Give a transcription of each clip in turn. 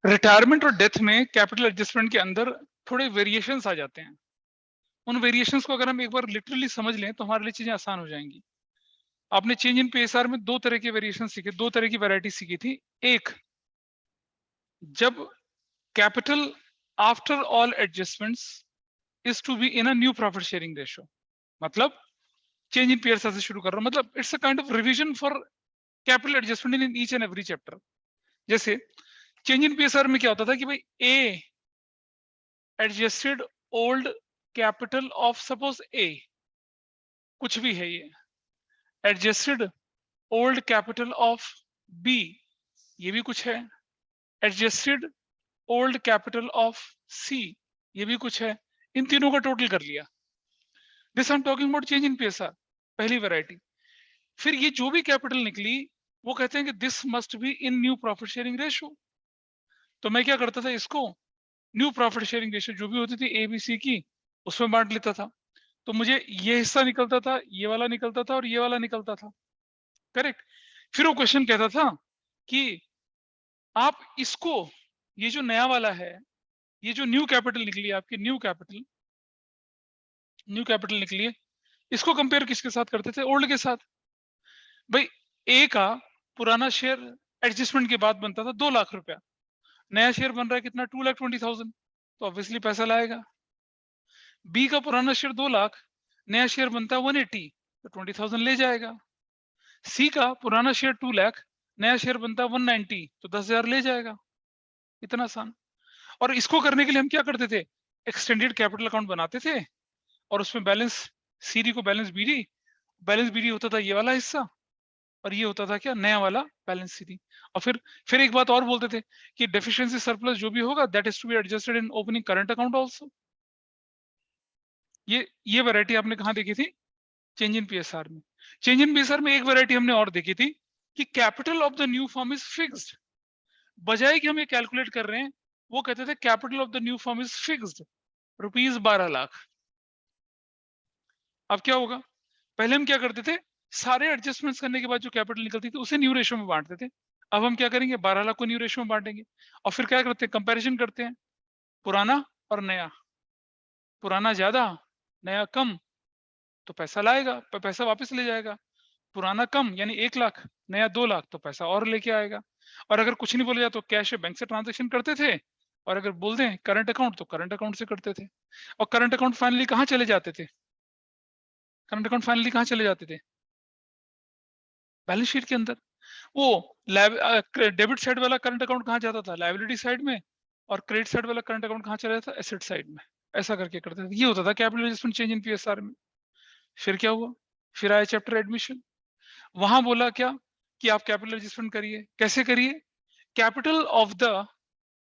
Retirement और death में capital adjustment के अंदर थोड़े वेरिएशंस आ जाते हैं। उन वेरिएशंस को अगर हम एक बार लिटरली समझ लें तो हमारे लिए चीजें आसान हो जाएंगी। आपने चेंज इन पीएसआर में दो तरह के वेरिएशन सीखे, दो तरह की वैरायटी सीखी थी। एक, जब capital after all adjustments is to be in a new profit sharing ratio, मतलब चेंज इन पीएसआर से शुरू कर रहा हूं, मतलब it's a kind of revision for capital adjustment in each and every chapter. जैसे चेंज इन पीएसआर में क्या होता था कि भाई A adjusted old capital of suppose A, कुछ भी है ये, adjusted old capital of B, ये भी कुछ है, एडजस्टेड ओल्ड कैपिटल ऑफ सी, ये भी कुछ है, इन तीनों का टोटल कर लिया। This I am talking about change in PSR, पहली वैरायटी। फिर ये जो भी कैपिटल निकली वो कहते हैं कि this must be in new profit sharing ratio. तो मैं क्या करता था, इसको न्यू प्रॉफिट शेयरिंग रेशियो जो भी होती थी ए बी सी की, उसमें बांट लेता था। तो मुझे ये हिस्सा निकलता था, ये वाला निकलता था और ये वाला निकलता था, करेक्ट। फिर वो क्वेश्चन कहता था कि आप इसको, ये जो नया वाला है, ये जो न्यू कैपिटल निकली है आपकी, न्यू कैपिटल निकली है, इसको कंपेयर किसके साथ करते थे? ओल्ड के साथ। भाई ए का पुराना शेयर एडजस्टमेंट के बाद बनता था 2 लाख रुपया, नया शेयर बन रहा है कितना, 2,20,000, तो ऑब्वियसली पैसा लाएगा। बी का पुराना शेयर 2 लाख, नया शेयर बनता है 180, तो 20,000 ले जाएगा। सी का पुराना शेयर 2 लाख, नया शेयर बनता है 190, तो 10,000 ले जाएगा। इतना आसान। और इसको करने के लिए हम क्या करते थे, एक्सटेंडेड कैपिटल अकाउंट बनाते थे और उसमें बैलेंस सीडी को बैलेंस बीडी होता था ये वाला हिस्सा, और ये होता था क्या, नया वाला बैलेंस सीडी। और फिर एक बात और बोलते थे कि डेफिशिएंसी सरप्लस जो भी होगा that is to be adjusted in opening current account also. ये वैरायटी आपने कहाँ देखी थी? चेंज इन पीएसआर में। चेंज इन पीएसआर में एक वैरायटी हमने और देखी थी कि capital of the new firm is fixed. बजाय कि हम ये कैलकुलेट कर रहे हैं, वो कहते थे capital of the new firm is fixed, ₹12,00,000। अब क्या होगा, पहले हम क्या करते थे, सारे एडजस्टमेंट्स करने के बाद जो कैपिटल निकलती थी उसे न्यू रेशियो में बांटते थे। अब हम क्या करेंगे, 12,00,000 को न्यू रेशियो में बांटेंगे और फिर क्या करते हैं, कंपैरिजन करते हैं, पुराना और नया, पुराना ज्यादा नया कम, तो पैसा लाएगा, पैसा वापस ले जाएगा। पुराना कम यानी 1,00,000, नया 2,00,000, तो पैसा और लेके आएगा। और अगर कुछ नहीं बोला जाए तो कैश बैंक से ट्रांजेक्शन करते थे, और अगर बोल दें करंट अकाउंट तो करंट अकाउंट से करते थे। और करंट अकाउंट फाइनली कहाँ चले जाते थे, करंट अकाउंट फाइनली कहाँ चले जाते थे, बैलेंस शीट के अंदर। वो डेबिट साइड वाला करंट अकाउंट कहाँ जाता था, लायबिलिटी साइड में, और क्रेडिट साइड वाला करंट अकाउंट कहाँ चला जाता था, एसेट साइड में। ऐसा करके करते थे, ये होता था capital adjustment change in PSR में। फिर क्या हुआ, फिर आया चैप्टर एडमिशन। वहां बोला क्या कि आप कैपिटल एडजस्टमेंट करिए। कैसे करिए, capital of the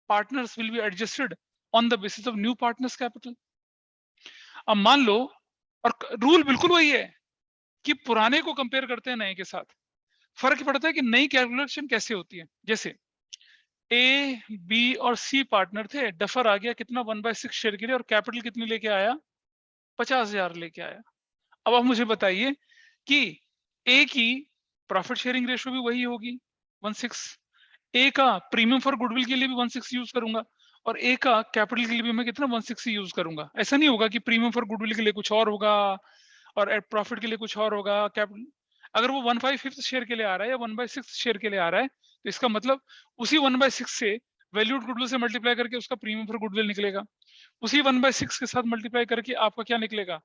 partners will be adjusted on the basis of new partners capital. अब मान लो, और रूल बिल्कुल वही है कि पुराने को कंपेयर करते हैं नए के साथ। फर्क पड़ता है कि नई कैलकुलेशन कैसे होती है। जैसे ए बी और सी पार्टनर थे, डफर आ गया कितना, 1/6 शेयर के लिए, और कैपिटल कितनी लेके आया, 50,000 लेके आया। अब आप मुझे बताइए कि ए की प्रॉफिट शेयरिंग रेशियो भी वही होगी 1/6, ए का प्रीमियम फॉर गुडविल के लिए भी 1/6 यूज करूंगा, और ए का कैपिटल के लिए भी मैं कितना 1/6 ही यूज करूंगा। ऐसा नहीं होगा कि प्रीमियम फॉर गुडविल के लिए कुछ और होगा और प्रॉफिट के लिए कुछ और होगा। कैपिटल अगर वो 1/5 शेयर के लिए आ रहा है या 1/6 शेयर के लिए आ रहा है, तो इसका मतलब उसी 1/6 से वैल्यूड गुडविल से मल्टीप्लाई करके उसका प्रीमियम फॉर गुडविल निकलेगा, उसी 1/6 के साथ मल्टीप्लाई करके आपका क्या निकलेगा,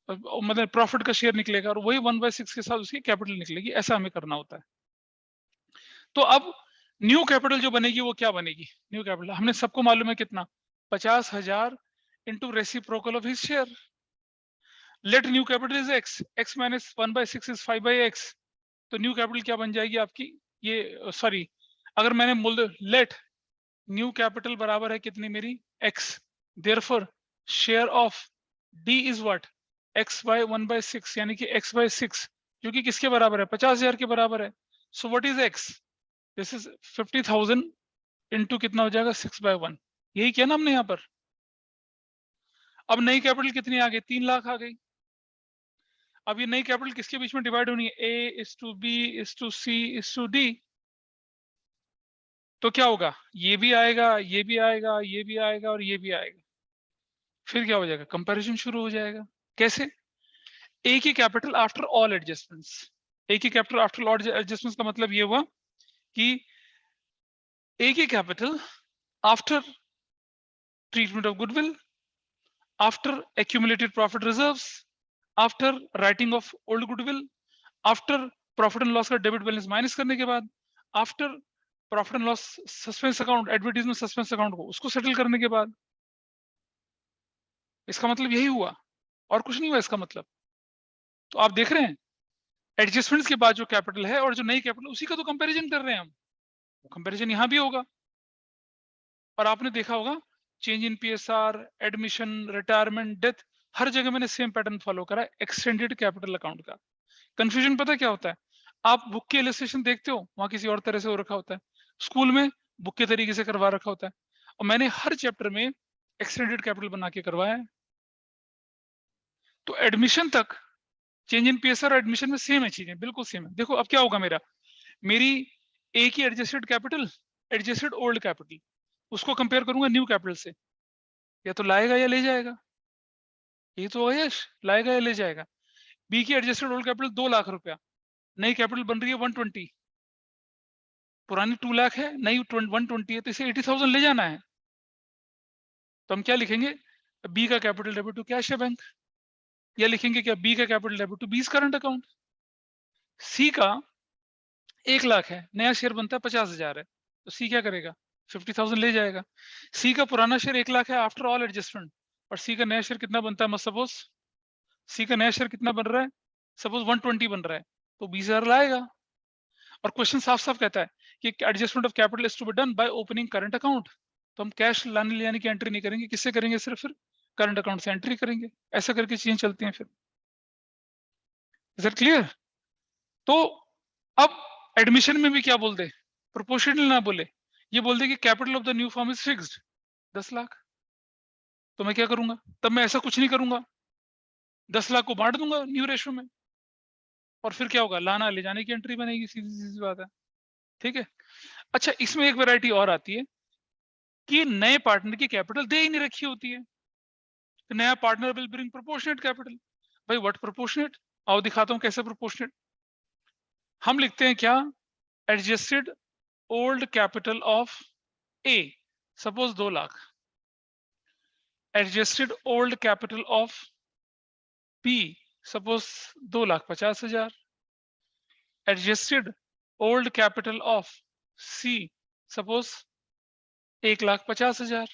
मतलब प्रॉफिट का शेयर निकलेगा, और वही 1/6 के साथ उसकी कैपिटल निकलेगी। ऐसा हमें करना होता है। तो अब न्यू कैपिटल जो बनेगी वो क्या बनेगी, न्यू कैपिटल हमने सबको मालूम है कितना, 50,000 into reciprocal of his share. Let new capital is x minus 1/6 is 5/x, तो न्यू कैपिटल क्या बन जाएगी आपकी, ये सॉरी, अगर मैंने बोल लेट न्यू कैपिटल बराबर है कितनी मेरी, x, therefore share of d is what, x by 1/6, यानी कि x/6, जो कि किसके बराबर है, 50,000 के बराबर है। So what is x, this is 50,000 into कितना हो जाएगा, 6/1। यही किया ना हमने यहाँ पर। अब नई कैपिटल कितनी आ गई, 3,00,000 आ गई। अब ये नई कैपिटल किसके बीच में डिवाइड होनी है, a is to b is to c is to d। तो क्या होगा, ये भी आएगा, ये भी आएगा, ये भी आएगा और ये भी आएगा। फिर क्या हो जाएगा, कंपैरिजन शुरू हो जाएगा। कैसे, ए की कैपिटल आफ्टर ऑल एडजस्टमेंट्स। ए की कैपिटल आफ्टर ऑल एडजस्टमेंट्स का मतलब ये हुआ कि ए की capital after treatment of goodwill, after accumulated profit reserves, after writing of old goodwill, after profit and loss का डेबिट बैलेंस माइनस करने के बाद, after profit and loss suspense account, advertisement suspense account को उसको सेटल करने के बाद। इसका मतलब यही हुआ, और कुछ नहीं हुआ इसका मतलब। तो आप देख रहे हैं एडजस्टमेंट्स के बाद जो कैपिटल है और जो नई कैपिटल, उसी का तो कंपैरिजन कर रहे हैं हम। कंपैरिजन यहां भी होगा। और आपने देखा होगा change in PSR, admission, retirement, death, हर जगह मैंने सेम पैटर्न फॉलो करा है एक्सटेंडेड कैपिटल अकाउंट का। कंफ्यूजन पता क्या होता है, आप बुक के इलस्ट्रेशन देखते हो वहां किसी और तरह से हो रखा होता है, स्कूल में बुक के तरीके से करवा रखा होता है, और मैंने हर चैप्टर में एक्सटेंडेड कैपिटल बना के करवाया है। तो एडमिशन तक चेंज इन पीएसआर और एडमिशन में सेम है, चीजें बिल्कुल सेम है। देखो अब क्या होगा, मेरी ए की adjusted capital, adjusted old capital, उसको कंपेयर करूंगा न्यू कैपिटल से, या तो लाएगा या ले जाएगा। ये तो यश लाएगा या ले जाएगा। बी की एडजस्टेड ओल्ड कैपिटल 2 लाख रुपया, नई कैपिटल बन रही है 120, पुरानी 2 लाख है, नई 120 है, तो इसे 80,000 ले जाना है। तो हम क्या लिखेंगे, बी का कैपिटल डेबिट टू कैश है बैंक, या लिखेंगे क्या, बी का कैपिटल डेबिट टू बीस करंट अकाउंट। सी का 1 लाख है, नया शेयर बनता है 50,000 है, तो सी क्या करेगा, 50,000 ले जाएगा। सी का पुराना शेयर 1 लाख है आफ्टर ऑल एडजस्टमेंट, और सी का नया शेयर कितना बनता है, मत सपोज सी का नया शेयर कितना बन रहा है, सपोज 120 बन रहा है, तो 20,000 लाएगा। और क्वेश्चन साफ साफ कहता है कि adjustment of capital is to be done by opening current account. तो हम कैश लाने ले जाने की एंट्री नहीं करेंगे, किससे करेंगे, सिर्फ फिर करंट अकाउंट से एंट्री करेंगे। ऐसा करके चीजें चलती हैं फिर। Is that clear. तो अब एडमिशन में भी क्या बोल दे, प्रोपोर्शनल ना बोले, ये बोल दे कि capital of the new form is fixed 10 lakh. तो मैं क्या करूंगा, तब मैं ऐसा कुछ नहीं करूंगा, 10 लाख को बांट दूंगा न्यू रेशो में, और फिर क्या होगा, लाना ले जाने की एंट्री बनेगी, सीधी सीधी बात है। ठीक है। अच्छा, इसमें एक वैरायटी और आती है कि नए पार्टनर की कैपिटल दे ही नहीं रखी होती है, तो नया partner will bring proportionate capital. भाई व्हाट प्रोपोर्शनेट, आओ दिखाता हूं कैसे प्रोपोर्शनेट। हम लिखते हैं क्या, adjusted old capital of A, suppose 2 lakh, adjusted old capital of B, suppose 2,50,000, adjusted old capital of C, suppose 1,50,000।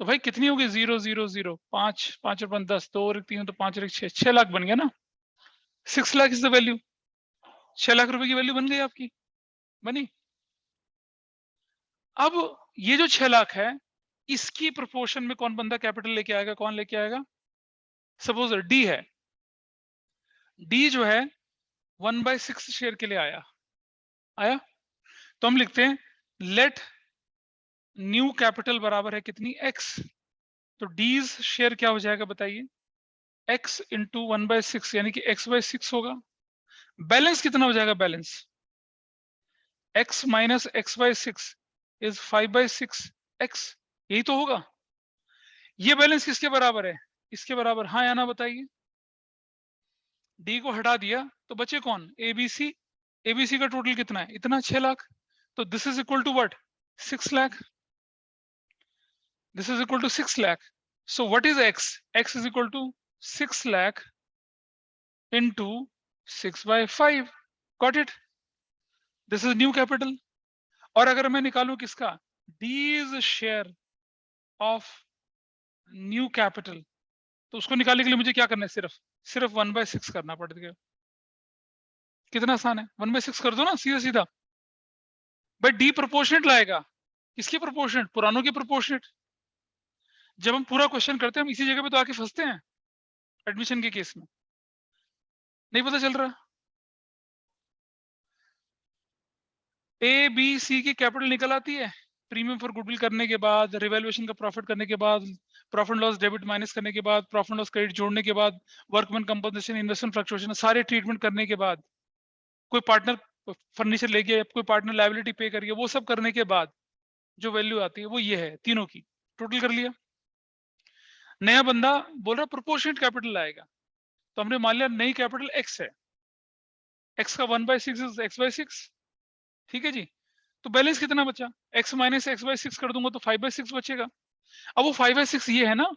तो भाई कितनी होगी, 0 0 0, 5 5 और 5 10, 2 और 3 तो 5 और 6, 6 लाख बन गया ना। 6 lakh is the value, 6 lakh रुपए की वैल्यू बन गई आपकी, बनी। अब ये जो 6 लाख है, इसकी प्रोपोर्शन में कौन बंदा कैपिटल लेके आएगा, कौन लेके आएगा, सपोज डी है, डी जो है 1/6 शेयर के लिए आया। तो हम लिखते हैं लेट न्यू कैपिटल बराबर है कितनी, x। तो डीज शेयर क्या हो जाएगा बताइए, x इंटू 1/6, यानी कि x/6 होगा। बैलेंस कितना हो जाएगा, balance x minus x/6 is 5/6 x, यही तो होगा। ये बैलेंस किसके बराबर है, इसके बराबर, हाँ या ना बताइए। डी को हटा दिया तो बचे कौन, एबीसी। एबीसी का टोटल कितना है, इतना 6 लाख। तो this is equal to what, 6 lakh. This is equal to 6 lakh. So what is x? X is equal to 6 lakh into 6/5. Got it? This is new capital. और अगर मैं निकालूं किसका, D's share of new capital, तो उसको निकालने के लिए मुझे क्या करना है, सिर्फ 1/6 करना पड़ेगा। कितना आसान है, 1/6 कर दो ना, सीधा सीधा। भाई डी प्रोपोर्शनेट लाएगा, किसकी प्रोपोर्शनेट, पुरानों की प्रोपोर्शनेट। जब हम पूरा क्वेश्चन करते हैं हम इसी जगह पे तो आके फंसते हैं एडमिशन के केस में, नहीं पता चल रहा। ए बी सी की कैपिटल निकल आती है, प्रीमियम फॉर गुडविल करने के बाद, रिवैल्यूएशन का प्रॉफिट करने के बाद, प्रॉफिट लॉस डेबिट माइनस करने के बाद, प्रॉफिट लॉस क्रेडिट जोड़ने के बाद, वर्कमैन कंपनसेशन, इन्वेस्टमेंट फ्लक्चुएशन, सारे ट्रीटमेंट करने के बाद, कोई पार्टनर फर्नीचर ले गया, कोई पार्टनर लायबिलिटी पे कर गया, वो सब करने के बाद जो वैल्यू आती है वो ये है तीनों की, टोटल कर लिया। नया बंदा बोल रहा प्रोपोर्शनेट कैपिटल आएगा, तो हमने मान लिया नई कैपिटल x है, x का 1/6 इज x/6, ठीक है जी। तो बैलेंस कितना बचा, x माइनस x/6 कर दूंगा तो 5/6 बचेगा। अब वो 5/6 ये है ना,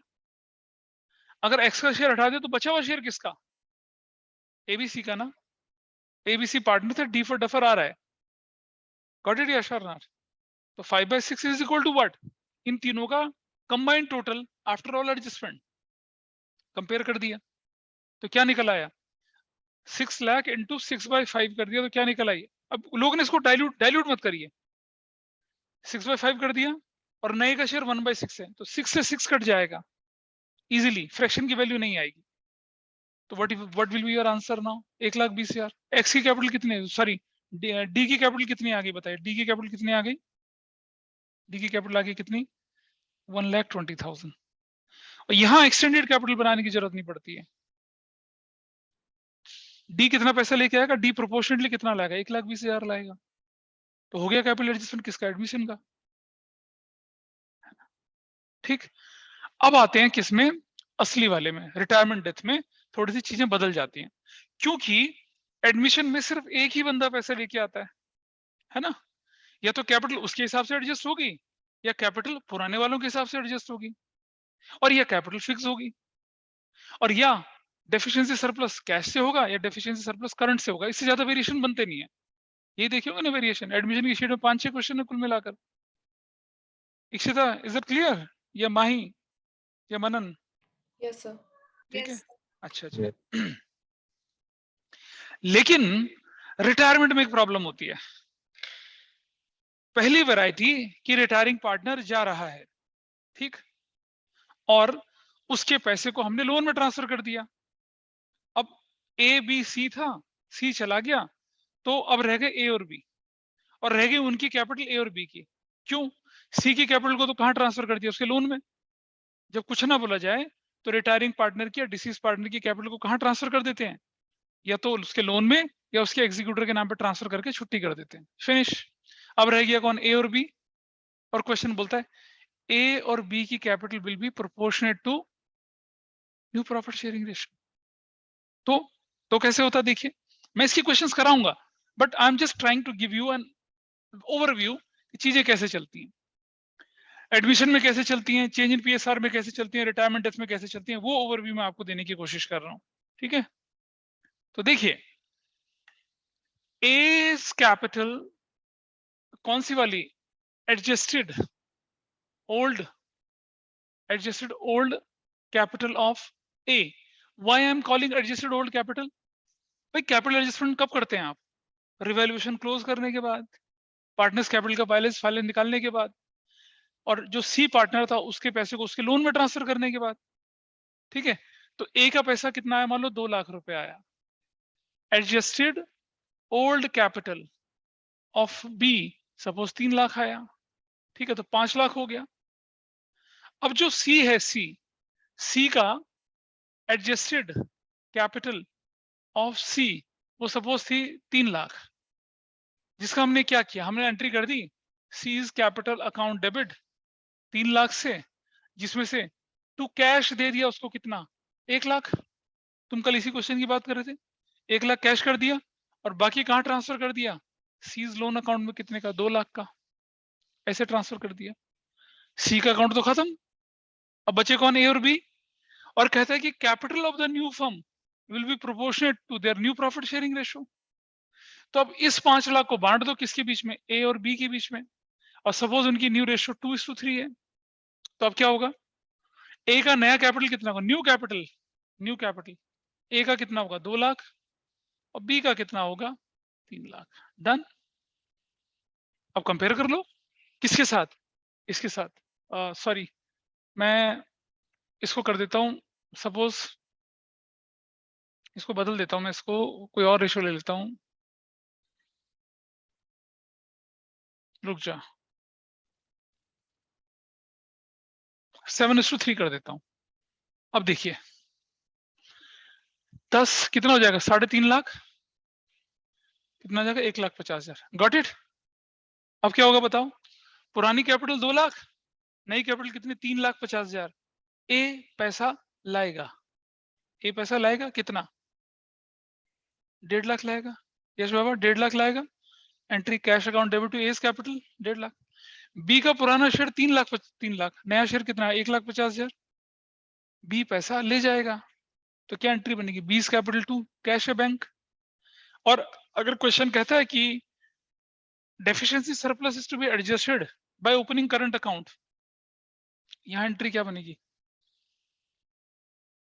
अगर x का शेयर हटा दे तो बचा हुआ शेयर किसका, एबीसी का ना, एबीसी पार्टनर था, डी फॉर डफर आ रहा है, गॉट इट या शरनाथ। तो 5/6 इज इक्वल टू व्हाट, इन तीनों का combined total after all adjustment, compare कर दिया तो क्या निकल आया, 6 लाख इंटू 6/5 कर दिया तो क्या निकल आई। अब लोगों ने इसको डाइल्यूट मत करिए, 6/5 कर दिया और नए का शेयर 1/6 है, तो 6 से 6 कट जाएगा इजीली, फ्रैक्शन की वैल्यू नहीं आएगी। तो what will be your answer now, 1,20,000। X की कैपिटल कितनी है, सॉरी डी की कैपिटल कितनी आ गई बताइए, डी की कैपिटल कितनी आ गई, डी की कैपिटल आ गई कितनी, 1,20,000। और यहाँ एक्सटेंडेड कैपिटल बनाने की जरूरत नहीं पड़ती है। डी कितना पैसा लेके आएगा, डी प्रोपोर्शनेटली कितना लाएगा, 1,20,000 लाएगा। तो हो गया कैपिटल एडजस्टमेंट किसका, एडमिशन का। ठीक, अब आते हैं किसमें, असली वाले में, रिटायरमेंट डेथ में थोड़ी सी चीजें बदल जाती हैं, क्योंकि एडमिशन में सिर्फ एक ही बंदा पैसा लेके आता है ना, या तो कैपिटल उसके हिसाब से एडजस्ट होगी, या कैपिटल पुराने वालों के हिसाब से एडजस्ट होगी, और या कैपिटल फिक्स होगी, और या डेफिशिएंसी सरप्लस कैश से होगा, या डेफिशिएंसी सरप्लस करंट से होगा, इससे ज्यादा वेरिएशन बनते नहीं है। ये देखिए ना वेरिएशन, एडमिशन की शीट में 5-6 क्वेश्चन है कुल मिलाकर। इक्षिता, इज इट क्लियर, या माही, या मनन? Yes sir. ठीक है, अच्छा अच्छा। लेकिन रिटायरमेंट में एक प्रॉब्लम होती है। पहली वैरायटी कि रिटायरिंग पार्टनर जा रहा है, ठीक, और उसके पैसे को हमने लोन में ट्रांसफर कर दिया। अब ए बी सी था, सी चला गया, तो अब रह गए ए और बी, और रह गई उनकी कैपिटल ए और बी की। क्यों, सी की कैपिटल को तो कहां ट्रांसफर कर दिया, उसके लोन में। जब कुछ ना बोला जाए तो रिटायरिंग पार्टनर की या डिसीज पार्टनर की कैपिटल को कहां ट्रांसफर कर देते हैं, या तो उसके लोन में या उसके एग्जीक्यूटर के नाम पे ट्रांसफर करके छुट्टी कर देते हैं, फिनिश। अब रह गया कौन, ए और बी, और क्वेश्चन बोलता है ए और बी की capital will be proportionate to new profit sharing ratio. तो कैसे होता देखिए, मैं इसकी क्वेश्चंस कराऊंगा, but I am just trying to give you an overview, चीजें कैसे चलती हैं, एडमिशन में कैसे चलती हैं, चेंज इन पीएसआर में कैसे चलती हैं, रिटायरमेंट डेथ में कैसे चलती हैं, वो ओवरव्यू मैं आपको देने की कोशिश कर रहा हूं। ठीक है, तो देखिए एज कैपिटल कौन सी वाली, adjusted old, adjusted old capital of A. Why I am calling adjusted old capital, भाई कैपिटल एडजस्टमेंट कब करते हैं आप, रिवैल्यूएशन क्लोज करने के बाद, पार्टनर्स कैपिटल का बैलेंस फाइल निकालने के बाद, और जो सी पार्टनर था उसके पैसे को उसके लोन में ट्रांसफर करने के बाद। ठीक है, तो ए का पैसा कितना आया, मान लो 2 लाख रुपए आया, adjusted old capital of B suppose 3 lakh आया, ठीक है, तो 5 लाख हो गया। अब जो सी है, सी का एडजस्टेड कैपिटल ऑफ सी वो सपोज थी 3 लाख, जिसका हमने क्या किया, हमने एंट्री कर दी C's capital account debit 3 lakh से, जिसमें से टू कैश दे दिया उसको कितना, 1 लाख। तुम कल इसी क्वेश्चन की बात कर रहे थे, 1 लाख कैश कर दिया, और बाकी कहां ट्रांसफर कर दिया, सीज लोन अकाउंट में कितने का, 2 लाख का, ऐसे ट्रांसफर कर दिया। सी का अकाउंट तो खत्म, अब बचे कौन, ए और बी, और कहता है कि capital of the new firm will be proportionate to their new profit sharing ratio. तो अब इस 5 लाख को बांट दो किसके बीच में, ए और बी के बीच में, और सपोज उनकी न्यू रेशियो 2:3 है, तो अब क्या होगा, ए का नया कैपिटल कितना होगा, न्यू कैपिटल ए का कितना होगा, 2 लाख, और बी का कितना होगा, 3 लाख। डन। अब कंपेयर कर लो किसके साथ, इसके साथ, सॉरी मैं इसको कर देता हूं, सपोज इसको बदल देता हूं, मैं इसको कोई और रेशियो ले लेता हूं, रुक जा, 7:3 कर देता हूं। अब देखिए 10 कितना हो जाएगा, 3.5 लाख, कितना हो जाएगा, 1,50,000। Got it. अब क्या होगा बताओ, पुरानी कैपिटल 2 लाख, नई कैपिटल कितनी 3,50,000। ए पैसा लाएगा, ए पैसा लाएगा कितना 1.5 लाख लाएगा। यस बाबा 1.5 लाख लाएगा। Entry cash account debit to as capital 1.5 lakh. B का पुराना शेयर 3 लाख, 3 लाख, नया शेयर कितना है 1,50,000। बी पैसा ले जाएगा, तो क्या एंट्री बनेगी 20 कैपिटल टू कैश है बैंक। और अगर क्वेश्चन कहता है कि deficiency surplus is to be adjusted by opening current account, यहां एंट्री क्या बनेगी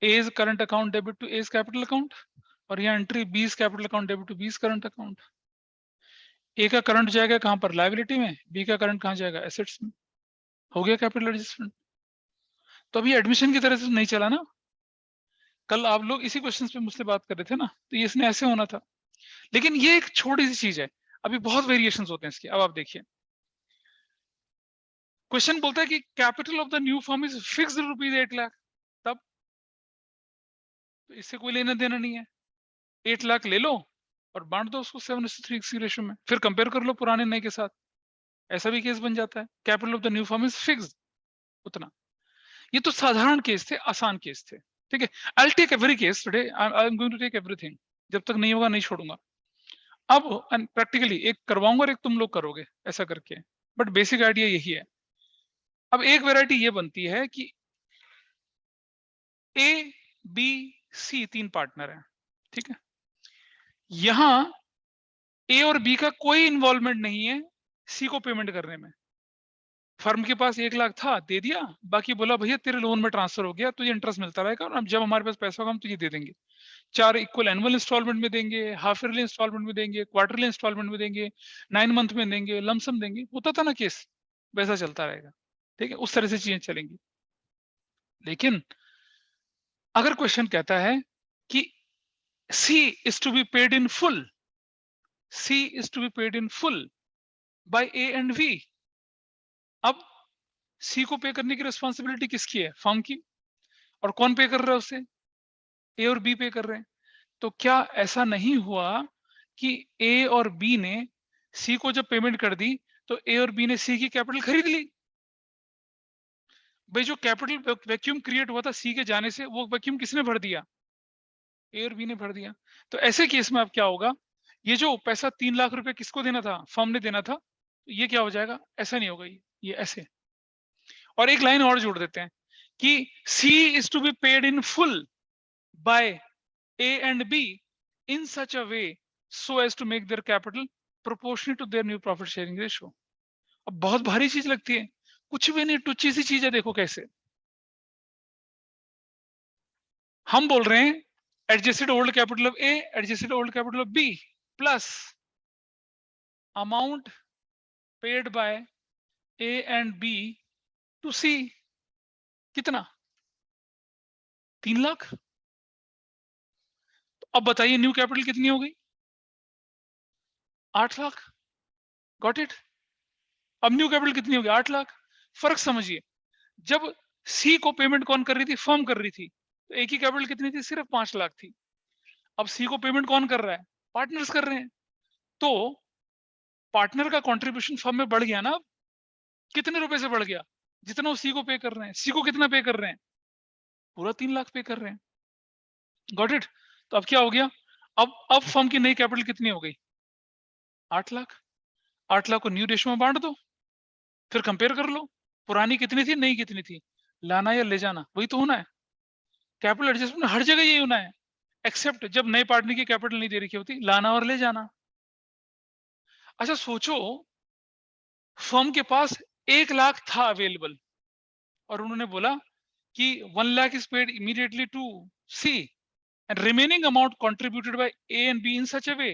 A's current account debit to as capital account, और यहाँ entry 20 capital account debit to 20 current account. A का करंट जाएगा कहां पर लायबिलिटी में, बी का करंट कहां जाएगा एसेट्स में। हो गया कैपिटल एडजस्टमेंट। तो अभी एडमिशन की तरह से नहीं चला ना, कल आप लोग इसी क्वेश्चन पे मुझसे बात कर रहे थे ना, तो ये इसने ऐसे होना था। लेकिन ये एक छोटी सी चीज है, अभी बहुत वेरिएशंस होते हैं इसके। अब आप देखिए क्वेश्चन बोलता है कि capital of the new firm is fixed rupees 8 lakh, तब तो इससे कोई लेना देना नहीं है। 8 लाख ले लो और बांट दो उसको 7:3 रेशियो में, फिर कंपेयर कर लो पुराने नए के साथ, ऐसा भी केस बन जाता है। Capital of the new firm is fixed उतना। ये तो साधारण केस थे, आसान केस थे, ठीक है। I will take every case today, I am going to take everything, जब तक नहीं होगा नहीं छोड़ूंगा। अब प्रैक्टिकली एक करवाऊंगा और एक तुम लोग करोगे ऐसा करके, बट बेसिक आइडिया यही है। अब एक वैरायटी ये बनती है कि ए बी सी 3 पार्टनर हैं, ठीक है। यहां ए और बी का कोई इन्वॉल्वमेंट नहीं है सी को पेमेंट करने में। फर्म के पास 1 लाख था, दे दिया, बाकी बोला भैया तेरे लोन में ट्रांसफर हो गया, तुझे इंटरेस्ट मिलता रहेगा, और जब हमारे पास पैसा होगा हम तुझे दे देंगे। 4 इक्वल एनुअल इंस्टॉलमेंट में देंगे, हाफ ईयरली इंस्टॉलमेंट में देंगे, क्वार्टरली इंस्टॉलमेंट में देंगे, 9 मंथ में देंगे, लमसम देंगे। होता था ना केस, वैसा चलता रहेगा, ठीक है। उस तरह से चीजें चलेंगी। लेकिन अगर क्वेश्चन कहता है कि C is to be paid in full, C is to be paid in full by A and B. अब सी को पे करने की रिस्पॉन्सिबिलिटी किसकी है, फर्म की, और कौन पे कर रहा है उसे, ए और बी पे कर रहे हैं। तो क्या ऐसा नहीं हुआ कि ए और बी ने सी को जब पेमेंट कर दी तो ए और बी ने सी की कैपिटल खरीद ली। भाई जो कैपिटल वैक्यूम क्रिएट हुआ था सी के जाने से, वो वैक्यूम किसने भर दिया, ए और बी ने भर दिया। तो ऐसे केस में अब क्या होगा, ये जो पैसा 3 लाख रुपए किसको देना था, फर्म ने देना था, तो ये क्या हो जाएगा, ऐसा नहीं होगा, ये ऐसे। और एक लाइन और जोड़ देते हैं कि C is to be paid in full by A and B in such a way so as to make their capital proportional to their new profit sharing ratio. अब बहुत भारी चीज लगती है, कुछ भी नहीं, टुच्ची सी चीज है। देखो कैसे हम बोल रहे हैं adjusted old capital of A, adjusted old capital of B plus amount paid by A and B to C, कितना 3 लाख। तो अब बताइए न्यू कैपिटल कितनी हो गई 8 लाख। Got it. अब न्यू कैपिटल कितनी होगी 8 लाख। फर्क समझिए, जब सी को पेमेंट कौन कर रही थी, फर्म कर रही थी, तो एक ही कैपिटल कितनी थी, सिर्फ 5 लाख थी। अब सी को पेमेंट कौन कर रहा है, पार्टनर्स कर रहे हैं। तो पार्टनर का कंट्रीब्यूशन फर्म में बढ़ गया ना। अब कितने रुपए से बढ़ गया, जितना वो सी को पे कर रहे हैं। सी को कितना पे कर रहे हैं, पूरा 3 लाख पे कर रहे हैं। Got it. तो अब क्या हो गया, अब फर्म की नई कैपिटल कितनी हो गई 8 लाख। 8 लाख को न्यू रेशियो में बांट दो, फिर कंपेयर कर लो पुरानी कितनी थी नई कितनी थी, लाना या ले जाना वही तो होना है। कैपिटल एडजस्टमेंट हर जगह यही होना है, एक्सेप्ट जब नए पार्टनर की कैपिटल नहीं दे रखी होती, लाना और ले जाना। अच्छा सोचो, फर्म के पास 1 लाख था अवेलेबल, और उन्होंने बोला कि 1 lakh is paid immediately to C and remaining amount contributed by A and B in such a way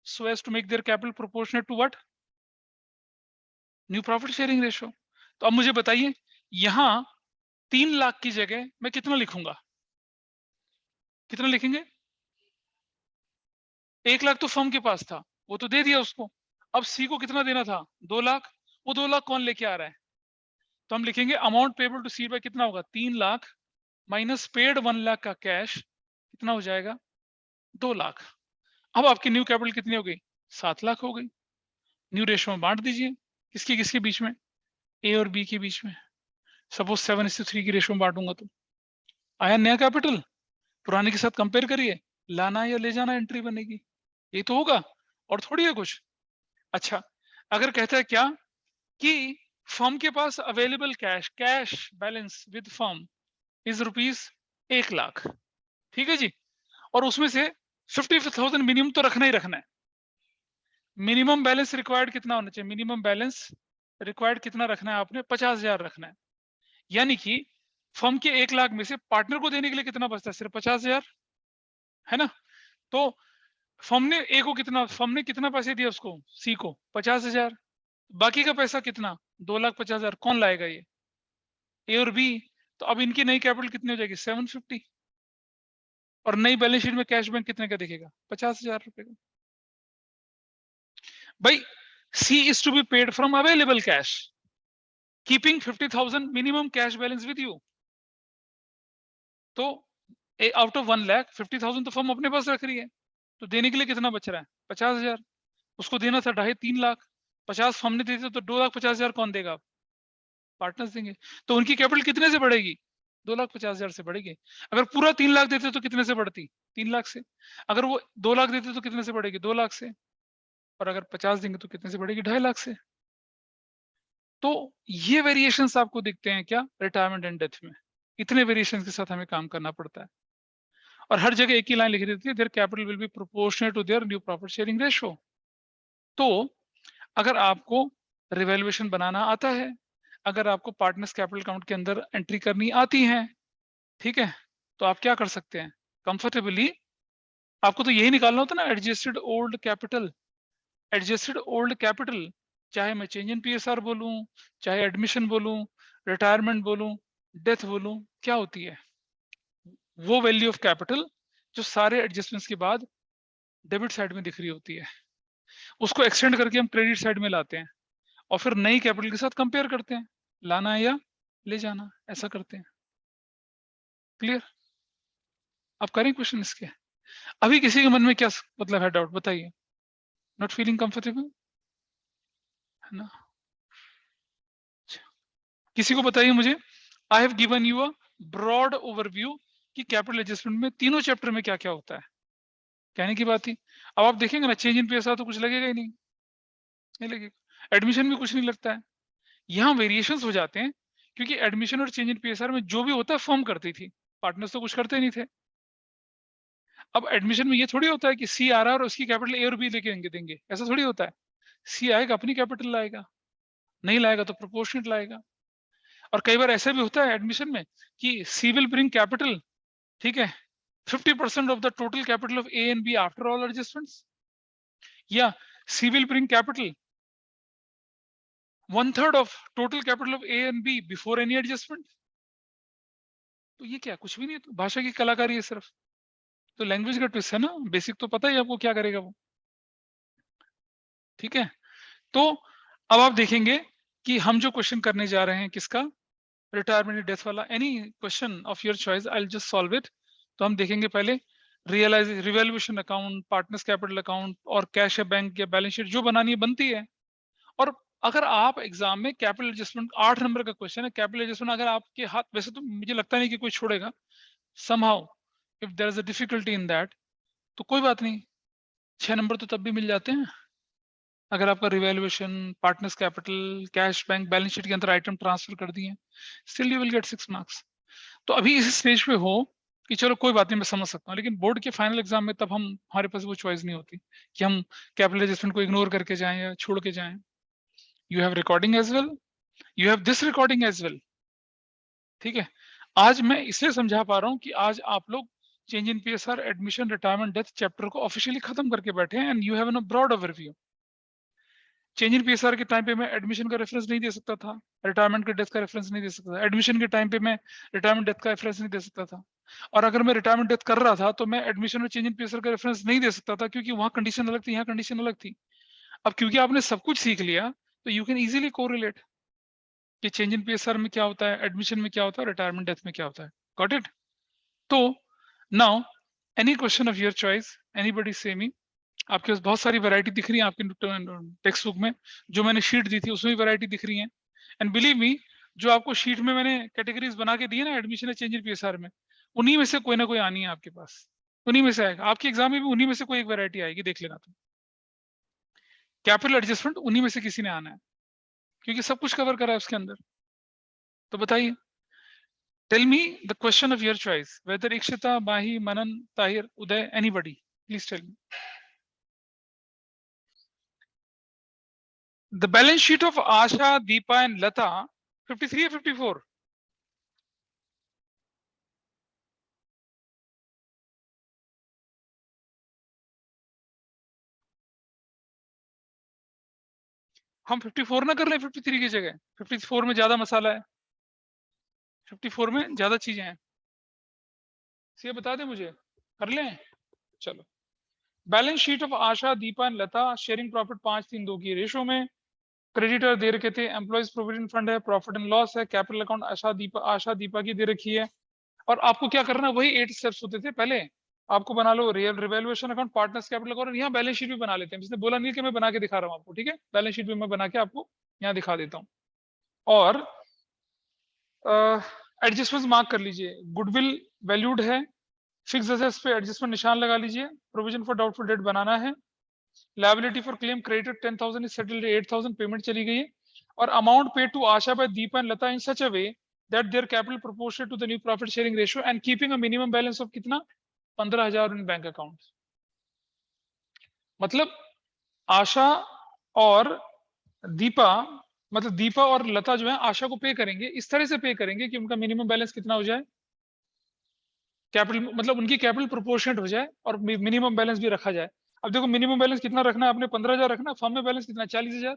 so as to make their capital proportionate to what, new profit sharing ratio। तो अब मुझे बताइए, यहां 3 लाख की जगह मैं कितना लिखूंगा, कितना लिखेंगे, 1 लाख तो फर्म के पास था, वो तो दे दिया उसको। अब सी को कितना देना था 2 लाख, वो 2 लाख कौन लेके आ रहा है, तो हम लिखेंगे amount payable to C by कितना होगा 3 लाख माइनस पेड 1 लाख का कैश, कितना हो जाएगा 2 लाख। अब आपकी न्यू कैपिटल कितनी हो गई 7 लाख हो गई। न्यू रेशियो में बांट दीजिए किसके किसके बीच में, ए और बी के बीच में, सपोज 7:3 की रेशो में बांटूंगा तो आया नया कैपिटल, पुराने के साथ कंपेयर करिए, लाना या ले जाना एंट्री बनेगी, ये तो होगा और थोड़ी है कुछ। अच्छा, अगर कहता है क्या कि फर्म के पास available cash balance with firm is ₹1,00,000, ठीक है जी, और उसमें से 50,000 मिनिमम तो रखना ही रखना है। मिनिमम बैलेंस रिक्वायर्ड कितना होना चाहिए? मिनिमम बैलेंस रिक्वायर्ड कितना रखना है आपने? 50,000 रखना है। यानी कि फर्म के 1,00,000 में से पार्टनर को देने के लिए कितना बचता है? सिर्फ 50,000, है ना? तो फर्म ने कितना पैसे दिया उसको, सी को? 50,000। बाकी का पैसा कितना? 2,50,000 कौन लाएगा ये? ए और बी। तो अब इनकी नई कैपिटल कितनी हो जाएगी? 750। और नई बैलेंस शीट में कैश बैंक कितने का दिखेगा? 50,000 रुपए का। भाई C is to be paid from available cash, keeping 50,000 minimum cash balance with you. तो आउट ऑफ 1,00,000 50,000 तो फर्म अपने पास रख रही है, तो देने के लिए कितना बच रहा है? 50,000। उसको देना था 2.5-3 लाख, 50 फर्म ने दे दिया तो 2,50,000 कौन देगा? पार्टनर्स देंगे। तो उनकी कैपिटल कितने से बढ़ेगी? 2,50,000 से बढ़ेगी। अगर पूरा 3,00,000 देते तो कितने से बढ़ती? 3,00,000 से। अगर वो 2,00,000 देते तो कितने से बढ़ेगी? 2,00,000 से। और अगर 50 देंगे तो कितने से बढ़ेगी? 2.5 लाख से। तो ये वेरिएशंस आपको दिखते हैं क्या? रिटायरमेंट एंड डेथ में इतने वेरिएशंस के साथ हमें काम करना पड़ता है। और हर जगह एक ही लाइन लिखी रहती है, their capital will be proportional to their new profit sharing ratio. तो अगर आपको रिवैल्यूएशन बनाना आता है, अगर आपको पार्टनर्स कैपिटल अकाउंट के अंदर एंट्री करनी आती है, ठीक है, तो आप क्या कर सकते हैं कंफर्टेबली? आपको तो यही निकालना होता है ना, adjusted old capital. Adjusted old capital, चाहे मैं चेंज इन पीएसआर बोलूं, चाहे एडमिशन बोलूं, रिटायरमेंट बोलूं, डेथ बोलूं, क्या होती है? वो वैल्यू ऑफ कैपिटल जो सारे एडजस्टमेंट्स के बाद डेबिट साइड में दिख रही होती है, उसको एक्सटेंड करके हम क्रेडिट साइड में लाते हैं और फिर नई कैपिटल के साथ कंपेयर करते हैं, लाना है या ले जाना, ऐसा करते हैं। क्लियर? आप करें क्वेश्चन इसके? अभी किसी के मन में क्या मतलब है, डाउट बताइए? नॉट फीलिंग कंफर्टेबल, है ना? किसी को बताइए मुझे। I have given you a broad overview कि कैपिटल एडजस्टमेंट में तीनों चैप्टर में क्या क्या होता है, कहने की बात ही। अब आप देखेंगे ना, चेंज इन पीएसआर तो कुछ लगेगा ही नहीं, नहीं लगेगा। एडमिशन में कुछ नहीं लगता है। यहाँ वेरिएशंस हो जाते हैं क्योंकि एडमिशन और चेंज इन पीएसआर में जो भी होता है फर्म करती थी, पार्टनर्स तो कुछ करते नहीं थे। अब एडमिशन में ये थोड़ी होता है कि सी आ रहा है और उसकी कैपिटल ए और बी लेके देंगे, ऐसा थोड़ी होता है। सी आएगा अपनी कैपिटल लाएगा, नहीं लाएगा तो प्रोपोर्शनेट लाएगा। और कई बार ऐसा भी होता है एडमिशन में कि सी विल ब्रिंग कैपिटल, ठीक है, 50% of the total capital of A and B after all adjustments, या C will bring capital 1/3 of total capital of A and B before any adjustment। तो ये क्या, कुछ भी नहीं है, तो भाषा की कलाकारी है सिर्फ, तो लैंग्वेज का ट्विस्ट है ना, बेसिक तो पता ही आपको क्या करेगा वो, ठीक है। तो अब आप देखेंगे कि हम जो क्वेश्चन करने जा रहे हैं किसका, रिटायरमेंट डेथ वाला, any question of your choice I will just solve it. तो हम देखेंगे पहले revaluation account, partners capital account और कैश या बैंक या बैलेंस शीट जो बनानी है बनती है। और अगर आप एग्जाम में कैपिटल एडजस्टमेंट 8 नंबर का क्वेश्चन है, कैपिटल एडजस्टमेंट अगर आपके हाथ, वैसे तो मुझे लगता नहीं कि कोई छोड़ेगा, somehow if there is a difficulty in that, तो कोई बात नहीं, 6 नंबर तो तब भी मिल जाते हैं। अगर आपका revaluation, partners capital, cash bank, balance sheet के अंदर आइटम ट्रांसफर कर दिए, still you will get 6 marks. तो अभी इस स्टेज पे हो कि चलो कोई बात नहीं, मैं समझ सकता हूँ, लेकिन बोर्ड के फाइनल एग्जाम में तब हम, हमारे पास वो चॉइस नहीं होती कि हम कैपिटल एडजस्टमेंट को इग्नोर करके जाएं या छोड़ के जाएं। You have recording as well, you have this recording as well, ठीक है। आज मैं इसलिए समझा पा रहा हूँ कि आज आप लोग change in PSR, admission, retirement, death chapter को ऑफिशियली खत्म करके बैठे हैं and you have an broad overview. Change in PSR के टाइम पे मैं एडमिशन का रेफरेंस नहीं दे सकता था, रिटायरमेंट के डेथ का रेफरेंस नहीं दे सकता था, एडमिशन के टाइम पे मैं रिटायरमेंट डेथ का रेफरेंस नहीं दे सकता था, और अगर मैं रिटायरमेंट डेथ कर रहा था तो मैं एडमिशन में चेंज इन पीएसआर का रेफरेंस नहीं दे सकता था, क्योंकि वहां कंडीशन अलग थी, यहाँ कंडीशन अलग थी। अब क्योंकि आपने सब कुछ सीख लिया तो यू कैन इजीली कोरिलेट कि चेंज इन पीएसआर में क्या होता है, एडमिशन में क्या होता है, रिटायरमेंट डेथ में क्या होता है। Got it? तो now any question of your choice, anybody से मी। आपके पास बहुत सारी वैरायटी दिख रही है आपके टेक्स्ट बुक में, जो मैंने शीट दी थी उसमें भी वैरायटी दिख रही है। एंड बिलीव मी, जो आपको शीट में मैंने कैटेगरीज बना के दी है ना एडमिशन चेंज इन पीएसआर में, उन्हीं में से कोई ना कोई आनी है आपके पास, उन्हीं में से आएगा आपके एग्जाम में भी, उन्हीं में से कोई एक वैरायटी आएगी, देख लेना तुम। कैपिटल एडजस्टमेंट उन्हीं में से किसी ने आना है, क्योंकि सब कुछ कवर करा है उसके अंदर। तो बताइए, tell me the question of your choice, whether Ikshita, Mahi, Manan, Tahir, Uday, anybody, please tell me. The balance sheet of Asha, Deepa and Lata, 53 or 54? हम 54 ना कर ले 53 की जगह, 54 में ज्यादा मसाला है, 54 में ज्यादा चीजें हैं, ये बता दे मुझे, कर लें? चलो, balance sheet of Asha, Deepa and Lata, sharing profit 5-3-2 की रेशो में, क्रेडिटर दे रखे थे, एम्प्लॉइज प्रोविजन फंड है, प्रॉफिट एंड लॉस है, कैपिटल अकाउंट आशा दीपा की दे रखी है, और आपको क्या करना है, वही 8 स्टेप्स होते थे पहले। आपको बना लो real revaluation account, partners capital account, यहाँ बैलेंस शीट भी बना लेते हैं, जिसने बोला नहीं कि मैं बना के दिखा रहा हूँ आपको, ठीक है, बैलेंस शीट भी मैं बना के आपको यहाँ दिखा देता हूँ। और एडजस्टमेंट मार्क कर लीजिए, गुडविल वैल्यूड है, फिक्स असेट्स पे एडजस्टमेंट निशान लगा लीजिए, प्रोविजन फॉर डाउटफुल डेट बनाना है, liability for claim credit 10,000 is settled, 8,000 payment चली गई है, और amount paid to Asha by Deepa and Lata in such a way that their capital proportionate to the new profit sharing ratio and keeping a minimum balance of कितना, 15,000 इन bank account. मतलब आशा और दीपा, मतलब दीपा और लता जो है आशा को पे करेंगे, इस तरह से पे करेंगे कि उनका मिनिमम बैलेंस कितना हो जाए, कैपिटल, मतलब उनकी कैपिटल प्रोपोर्शनेट हो जाए और मिनिमम बैलेंस भी रखा जाए। अब देखो मिनिमम बैलेंस कितना रखना है आपने, 15,000 रखना, फर्म में बैलेंस कितना, 40,000,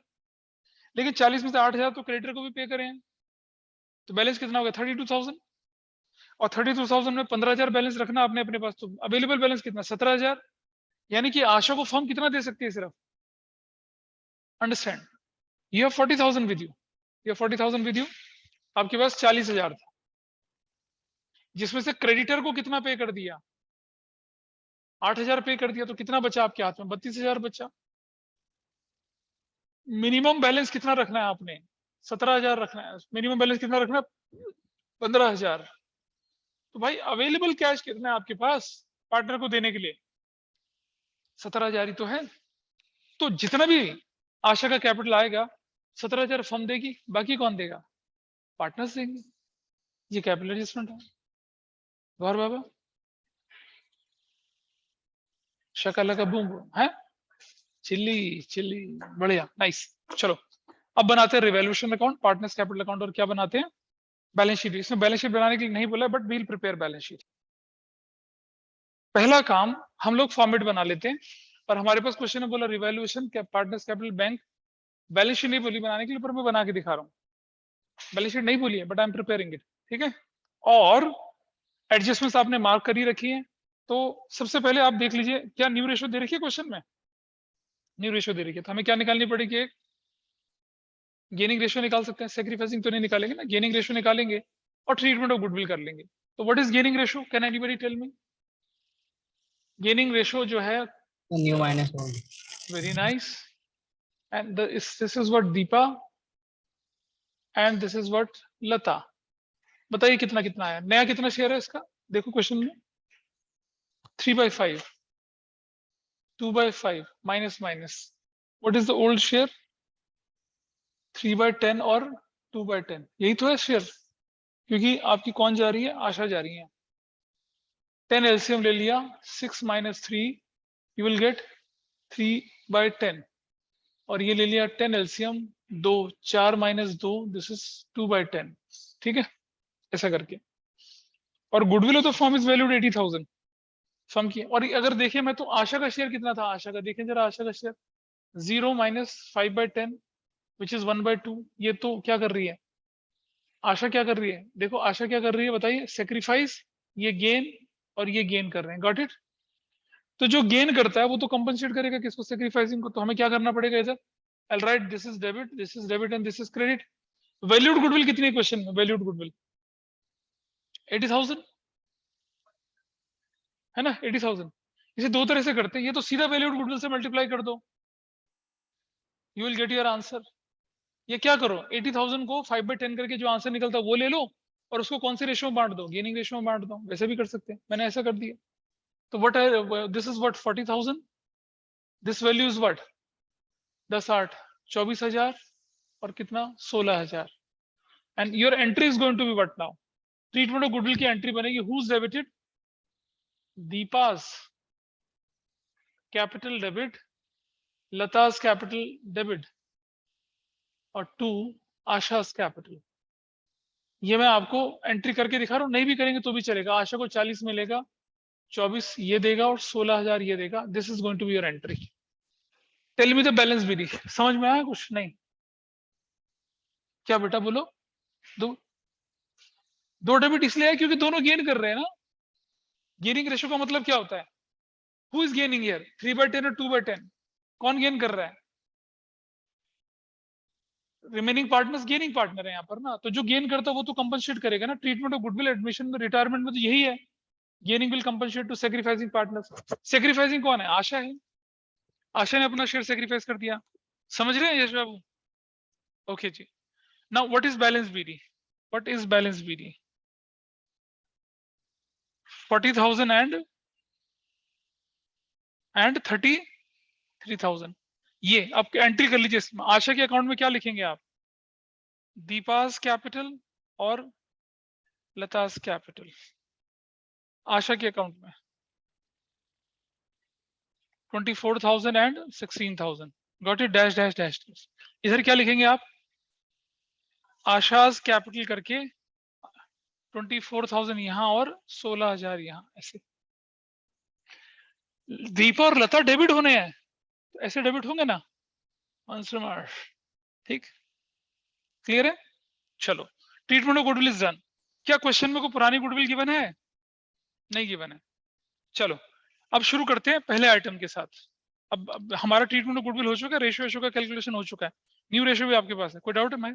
लेकिन 40 में से 8,000 तो क्रेडिटर को भी पे करें, तो बैलेंस कितना होगा, 32,000, और 32,000 में 15,000 बैलेंस रखना आपने अपने पास, तो अवेलेबल बैलेंस कितना, 17,000, यानी कि आशा को फर्म कितना दे सकती है सिर्फ, understand, you have 40,000 with you, ये 40,000 विद यू, आपके पास 40,000 था, जिसमें से क्रेडिटर को कितना पे कर दिया, 8,000 पे कर दिया, तो कितना बचा आपके हाथ में, 32,000 बचा। मिनिमम बैलेंस कितना रखना है आपने, 17,000 रखना है, मिनिमम बैलेंस कितना रखना है, 15,000। तो भाई अवेलेबल कैश कितना है आपके पास पार्टनर को देने के लिए, 17,000 ही तो है। तो जितना भी आशा का कैपिटल आएगा, 17,000 फर्म देगी, बाकी कौन देगा, पार्टनर्स देंगे, ये कैपिटल एडजस्टमेंट है। गौर बाबा, शकल का बूम बूम है, चिल्ली चिल्ली, बढ़िया, नाइस। चलो अब बनाते हैं revaluation account, partners capital account, और क्या बनाते हैं, बैलेंस शीट। इसमें बैलेंस शीट बनाने के लिए नहीं बोला, but we'll prepare balance sheet. पहला काम हम लोग फॉर्मेट बना लेते हैं, और हमारे पास क्वेश्चन है, बोला revaluation partners capital bank, balance sheet नहीं बोली बनाने के लिए, पर मैं बना के दिखा रहा हूँ, बैलेंस शीट नहीं बोली है, but I am preparing it, ठीक है। और एडजस्टमेंट्स आपने मार्क कर ही रखी है। तो सबसे पहले आप देख लीजिए, क्या न्यू रेशियो दे रखी है क्वेश्चन में, न्यू रेशियो दे रखी है, तो हमें क्या निकालनी पड़ेगी, एक गेनिंग रेशियो निकाल सकते हैं, सेक्रीफाइसिंग तो नहीं निकालेंगे ना, गेनिंग रेशियो निकालेंगे और ट्रीटमेंट ऑफ गुडविल कर लेंगे। तो what is gaining ratio, can anybody tell me, gaining ratio जो है, new minus old. Very nice, and this is what Deepa and this is what Lata. बताइए कितना कितना है, नया कितना शेयर है इसका, देखो क्वेश्चन में, 3/5, 2/5, minus minus, what is the old share, 3/10 और 2/10, यही तो है शेयर, क्योंकि आपकी कौन जा रही है, आशा जा रही है। 10 एलसीएम ले लिया, 6 - 3, यू विल गेट 3/10, और ये ले लिया 10 एलसीएम, 2, 4 - 2, दिस इज 2/10, ठीक है, ऐसा करके। और goodwill of the firm is valued 80,000 firm की। और अगर देखें मैं, तो आशा का शेयर कितना था, आशा का देखें जरा, आशा का शेयर 0 - 5/10 विच इज 1/2, ये तो क्या कर रही है आशा, क्या कर रही है, देखो आशा क्या कर रही है, बताइए, सेक्रीफाइस, ये गेन, और ये गेन कर रहे हैं, गॉट इट। तो जो गेन करता है वो तो कंपनसेट करेगा किसको, सेक्रीफाइसिंग को। तो हमें क्या करना पड़ेगा इधर, I write this is debit, this is debit and this is credit. Valued goodwill कितनी है क्वेश्चन में, वैल्यूड गुडविल 80,000 है ना, 80,000। इसे दो तरह से करते हैं, ये तो सीधा वैल्यूड गुडविल से मल्टीप्लाई कर दो, you will get your answer. ये क्या करो, 80,000 को 5/10 करके जो आंसर निकलता है वो ले लो और उसको कौन से रेशियो में बांट दो, गेनिंग रेशियो में बांट दो, वैसे भी कर सकते हैं, मैंने ऐसा कर दिया। तो व्हाट है this is what 40,000, this value is what 10 8 24,000 और कितना 16,000। And your entry is going to be what now, treatment of goodwill की एंट्री बनेगी whose debited, Deepa's capital debit, लता's कैपिटल डेबिट और 2 आशा's कैपिटल। ये मैं आपको एंट्री करके दिखा रहा हूँ, नहीं भी करेंगे तो भी चलेगा। आशा को 40 मिलेगा, 24 ये देगा और 16,000 ये देगा। This is going to be your entry. Tell me the balance Vidhi, समझ में आया कुछ नहीं? क्या बेटा बोलो? दो दो डेबिट इसलिए है क्योंकि दोनों गेन कर रहे हैं ना। गेनिंग रेशियो का मतलब क्या होता है? हु इज गेनिंग हियर, 3/10 और 2/10? कौन गेन कर रहा है? रिमेनिंग पार्टनर्स गेनिंग पार्टनर है यहाँ पर ना, तो जो गेन करता है वो तो कंपनसेट करेगा ना। ट्रीटमेंट ऑफ गुडविल एडमिशन में, रिटायरमेंट में तो यही है, gaining will compensate to sacrificing partners. Sacrificing कौन है? आशा है। आशा ने अपना शेयर सेक्रीफाइस कर दिया, समझ रहे हैं यश बाबू? Okay ji. Now what is balance BD? What is balance BD? 40,000 and 33,000। ये आप एंट्री कर लीजिए इसमें। आशा के अकाउंट में क्या लिखेंगे आप? दीपास कैपिटल और लतास कैपिटल। आशा के अकाउंट में 24,000 and 16,000। Got it? Dash dash dash dash. इधर क्या लिखेंगे आप? आशाज कैपिटल करके 24,000 यहाँ और 16,000 यहाँ, ऐसे। दीपा और लता डेबिट होने हैं तो ऐसे डेबिट होंगे ना, आंसर मार्क। ठीक, क्लियर है? चलो, treatment of goodwill is done. क्या क्वेश्चन में कोई पुरानी गुडविल गिवन है? नहीं गिवन है। चलो अब शुरू करते हैं पहले आइटम के साथ। अब हमारा ट्रीटमेंट ऑफ गुडविल हो चुका है, रेशियो रेशियो का कैलकुलेशन हो चुका है, न्यू रेशियो भी आपके पास है, कोई डाउट है? मैं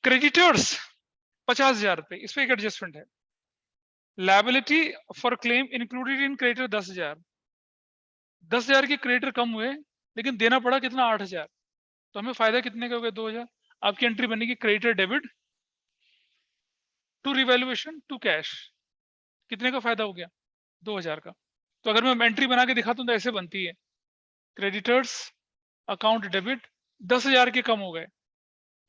क्रेडिटर्स 50,000 रुपए, इस पे एक एडजस्टमेंट है। Liability for claim included in creditor 10,000। 10,000 के क्रेडिटर कम हुए लेकिन देना पड़ा कितना? 8,000। तो हमें फायदा कितने का हो गया? 2,000। आपकी एंट्री बनेगी creditor debit to revaluation to cash. कितने का फायदा हो गया? 2,000 का। तो अगर मैं एंट्री बना के दिखाता हूँ तो ऐसे बनती है, क्रेडिटर्स अकाउंट डेबिट 10,000 के कम हो गए,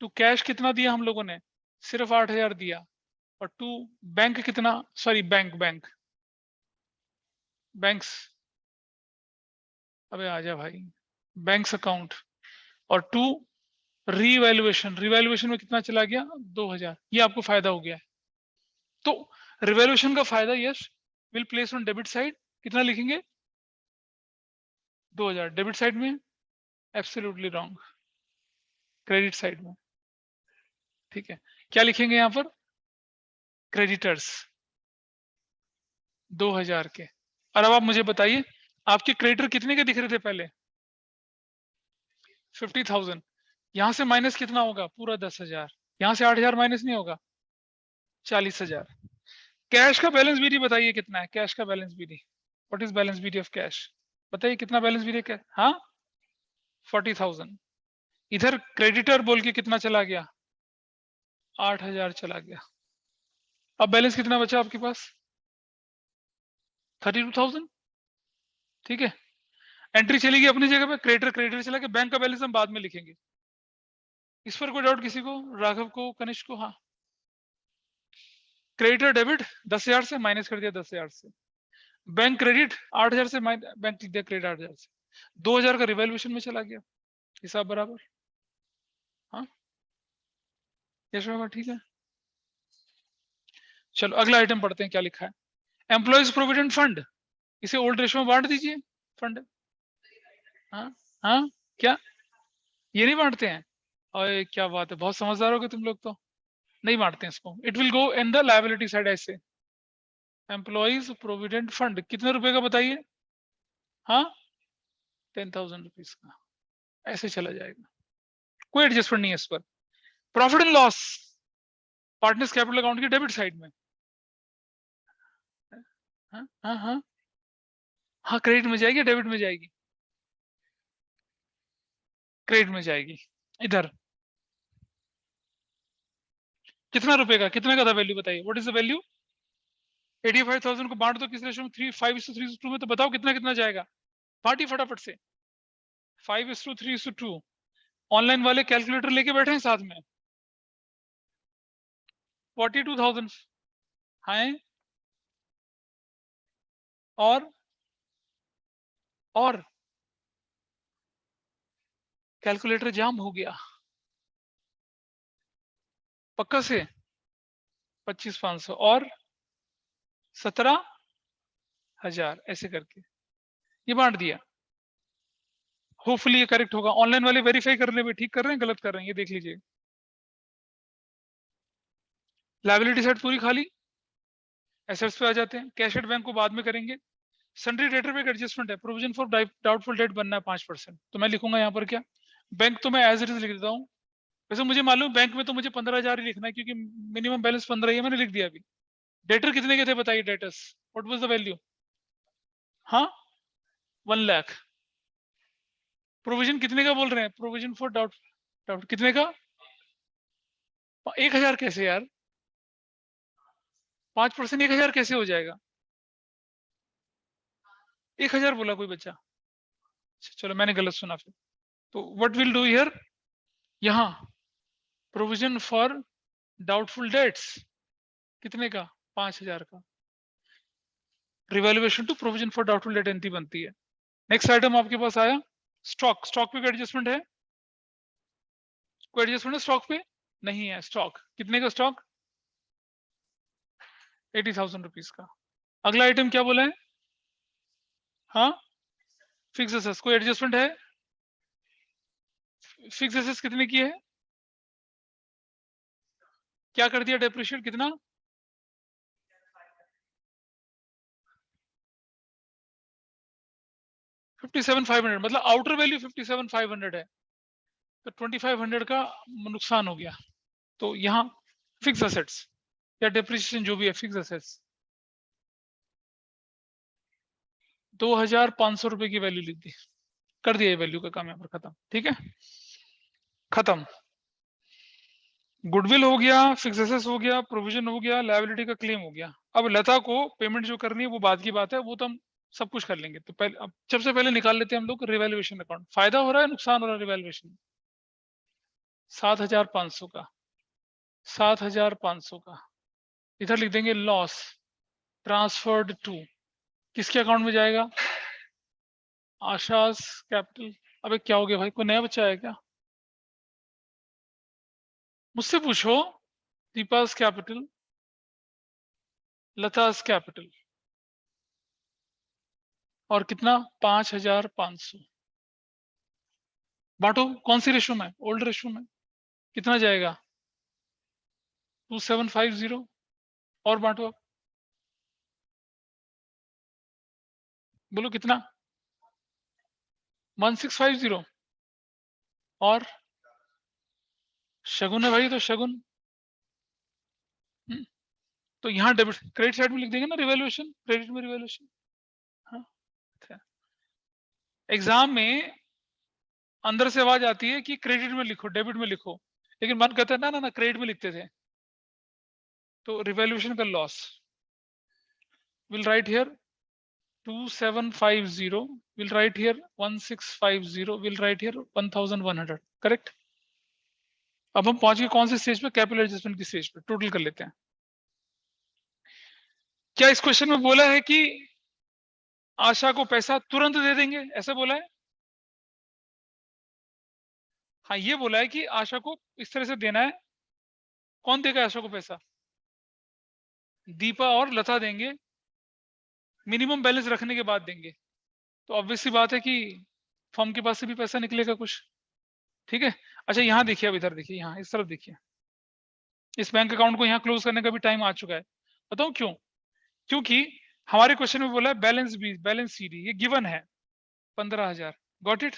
टू कैश कितना दिया हम लोगों ने? सिर्फ 8,000 दिया। और टू बैंक कितना, सॉरी बैंक्स, अबे आजा भाई, बैंक्स अकाउंट। और टू रीवैल्यूएशन, रिवैल्यूएशन में कितना चला गया? 2,000। ये आपको फायदा हो गया है। तो रिवैल्यूएशन का फायदा yes will place on debit side. कितना लिखेंगे? 2,000 डेबिट साइड में, एब्सोल्युटली रॉन्ग, क्रेडिट साइड में। ठीक है, क्या लिखेंगे यहाँ पर? क्रेडिटर्स 2,000 के। और अब आप मुझे बताइए, आपके क्रेडिटर कितने के दिख रहे थे पहले? 50,000। यहां से माइनस कितना होगा? पूरा 10,000। यहां से 8,000 माइनस नहीं होगा? 40,000। कैश का बैलेंस बीडी बताइए कितना है? कैश का balance BD, what is balance BD of cash? बताइए कितना बैलेंस बीडी है? हाँ, 40,000। इधर क्रेडिटर बोल के कितना चला गया? 8,000 चला गया। अब बैलेंस कितना बचा आपके पास? 32,000। ठीक है, एंट्री चलेगी अपनी जगह पे, क्रेडिटर क्रेडिटर चला गया, बैंक का बैलेंस हम बाद में लिखेंगे। इस पर कोई डाउट किसी को? राघव को, कनिष्क को? हाँ, क्रेडिटर डेबिट 10,000 से माइनस कर दिया 10,000 से, बैंक क्रेडिट 8,000 से बैंक लिख दिया क्रेडिट 8,000 से, 2,000 का रिवैल्यूएशन में चला गया, हिसाब बराबर। हाँ यश बाबा, ठीक है। चलो अगला आइटम पढ़ते हैं, क्या लिखा है? एम्प्लॉयज प्रोविडेंट फंड, इसे ओल्ड रेशो में बांट दीजिए फंड। हाँ हाँ, क्या ये नहीं बांटते हैं? और क्या बात है, बहुत समझदार हो गए तुम लोग तो। नहीं बांटते हैं इसको, it will go in the liability side. ऐसे एम्प्लॉयज प्रोविडेंट फंड कितने रुपए का बताइए? हाँ, 10,000 रुपीज का, ऐसे चला जाएगा, कोई एडजस्टमेंट नहीं है इस पर। Profit and loss partners capital account की डेबिट साइड में। हाँ हाँ हाँ हाँ, क्रेडिट में जाएगी, डेबिट में जाएगी? क्रेडिट में जाएगी। इधर कितना रुपए का, कितने का था वैल्यू बताइए, व्हाट इज द वैल्यू? 85,000 को बांट दो किस रेशो में, 5:3:2 में, तो बताओ कितना कितना जाएगा, बांटिए फटाफट से। 5:3:2। ऑनलाइन वाले कैलकुलेटर लेके बैठे हैं साथ में। 42,000 है। और कैलकुलेटर जाम हो गया पक्का से। 25,500 और 17,000 ऐसे करके ये बांट दिया। होपफुली ये करेक्ट होगा। ऑनलाइन वाले वेरीफाई कर रहे हैं, ठीक कर रहे हैं गलत कर रहे हैं, ये देख लीजिए। लायबिलिटी साइड पूरी खाली, एसेट्स पे आ जाते हैं। कैश एट बैंक को बाद में करेंगे। सन्ड्री डेटर पे एक एडजस्टमेंट है, प्रोविजन फॉर डाउटफुल डेट बनना है 5%, तो मैं लिखूंगा यहाँ पर क्या, बैंक तो मैं एज इट इज लिख देता हूँ। वैसे मुझे मालूम बैंक में तो मुझे 15,000 ही लिखना है, क्योंकि मिनिमम बैलेंस 15 ही है, मैंने लिख दिया अभी। डेटर कितने के थे बताइए, debtors what was the value? हाँ 1 लाख। प्रोविजन कितने का बोल रहे हैं, प्रोविजन फॉर डाउट डाउट कितने का? 1,000 कैसे यार, 5% 1,000 कैसे हो जाएगा? 1,000 बोला कोई बच्चा? चलो मैंने गलत सुना फिर। तो व्हाट विल डू हियर, यहाँ प्रोविजन फॉर डाउटफुल डेट्स कितने का, 5,000 का। Revaluation to provision for doubtful debt entry बनती है। नेक्स्ट आइटम आपके पास आया स्टॉक। स्टॉक पे एडजस्टमेंट है, कोई एडजस्टमेंट है स्टॉक पे? नहीं है। स्टॉक कितने का स्टॉक? 80,000 रुपीज का। अगला आइटम क्या बोला है? हाँ फिक्स एसेट्स, कोई एडजस्टमेंट है? फिक्स एसेट्स कितने की है? क्या कर दिया डेप्रिशिएट, कितना? 57,500, मतलब आउटर वैल्यू 57,500 है, तो 2,500 का नुकसान हो गया। तो यहाँ फिक्स एसेट्स या डेप्रिसिएशन जो भी है, फिक्स एसेट्स 2,500 रुपए की वैल्यू लिख दी, कर दिया ये वैल्यू का काम यहाँ पर खत्म। ठीक है, खत्म। गुडविल हो गया, फिक्स एसेट्स हो गया, प्रोविजन हो गया, लायबिलिटी का क्लेम हो गया। अब लता को पेमेंट जो करनी है वो बाद की बात है, वो तो हम सब कुछ कर लेंगे। तो पहले अब सबसे पहले निकाल लेते हैं हम लोग रिवैल्यूएशन अकाउंट। फायदा हो रहा है नुकसान हो रहा है रिवैल्यूएशन? 7,500 का, 7,500 का इधर लिख देंगे लॉस ट्रांसफर्ड टू, किसके अकाउंट में जाएगा? आशास कैपिटल। अबे क्या हो गया भाई, कोई नया बच्चा है क्या? मुझसे पूछो। दीपास कैपिटल, लतास कैपिटल, और कितना? 5,500। बांटो कौन सी रेशो में, ओल्ड रेशो में। कितना जाएगा? 2,750। और बांटो अब, बोलो कितना? 1,650। और शगुन है भाई, तो शगुन। तो यहाँ डेबिट क्रेडिट साइड में लिख देंगे ना रिवैल्यूएशन, क्रेडिट में रिवैल्यूएशन। हाँ, एग्जाम में अंदर से आवाज आती है कि क्रेडिट में लिखो, डेबिट में लिखो, लेकिन मन कहता है ना ना ना क्रेडिट में लिखते थे। तो रिवैल्यूएशन का loss will write here 2,750, will write here 1,650, will write here 1,100। Correct. अब हम पहुंच गए कौन से स्टेज पे, कैपिटल एडजस्टमेंट की स्टेज पे। टोटल कर लेते हैं। क्या इस क्वेश्चन में बोला है कि आशा को पैसा तुरंत दे देंगे, ऐसा बोला है? हाँ ये बोला है कि आशा को इस तरह से देना है। कौन देगा आशा को पैसा? दीपा और लता देंगे, मिनिमम बैलेंस रखने के बाद देंगे। तो ऑब्वियस सी बात है कि फर्म के पास से भी पैसा निकलेगा कुछ। ठीक है। अच्छा यहाँ देखिए, अब इधर देखिए, यहाँ इस तरफ देखिए, इस बैंक अकाउंट को यहाँ क्लोज करने का भी टाइम आ चुका है। बताऊं क्यों? क्योंकि हमारे क्वेश्चन में बोला है balance B, balance C D, ये गिवन है 15,000। गॉट इट,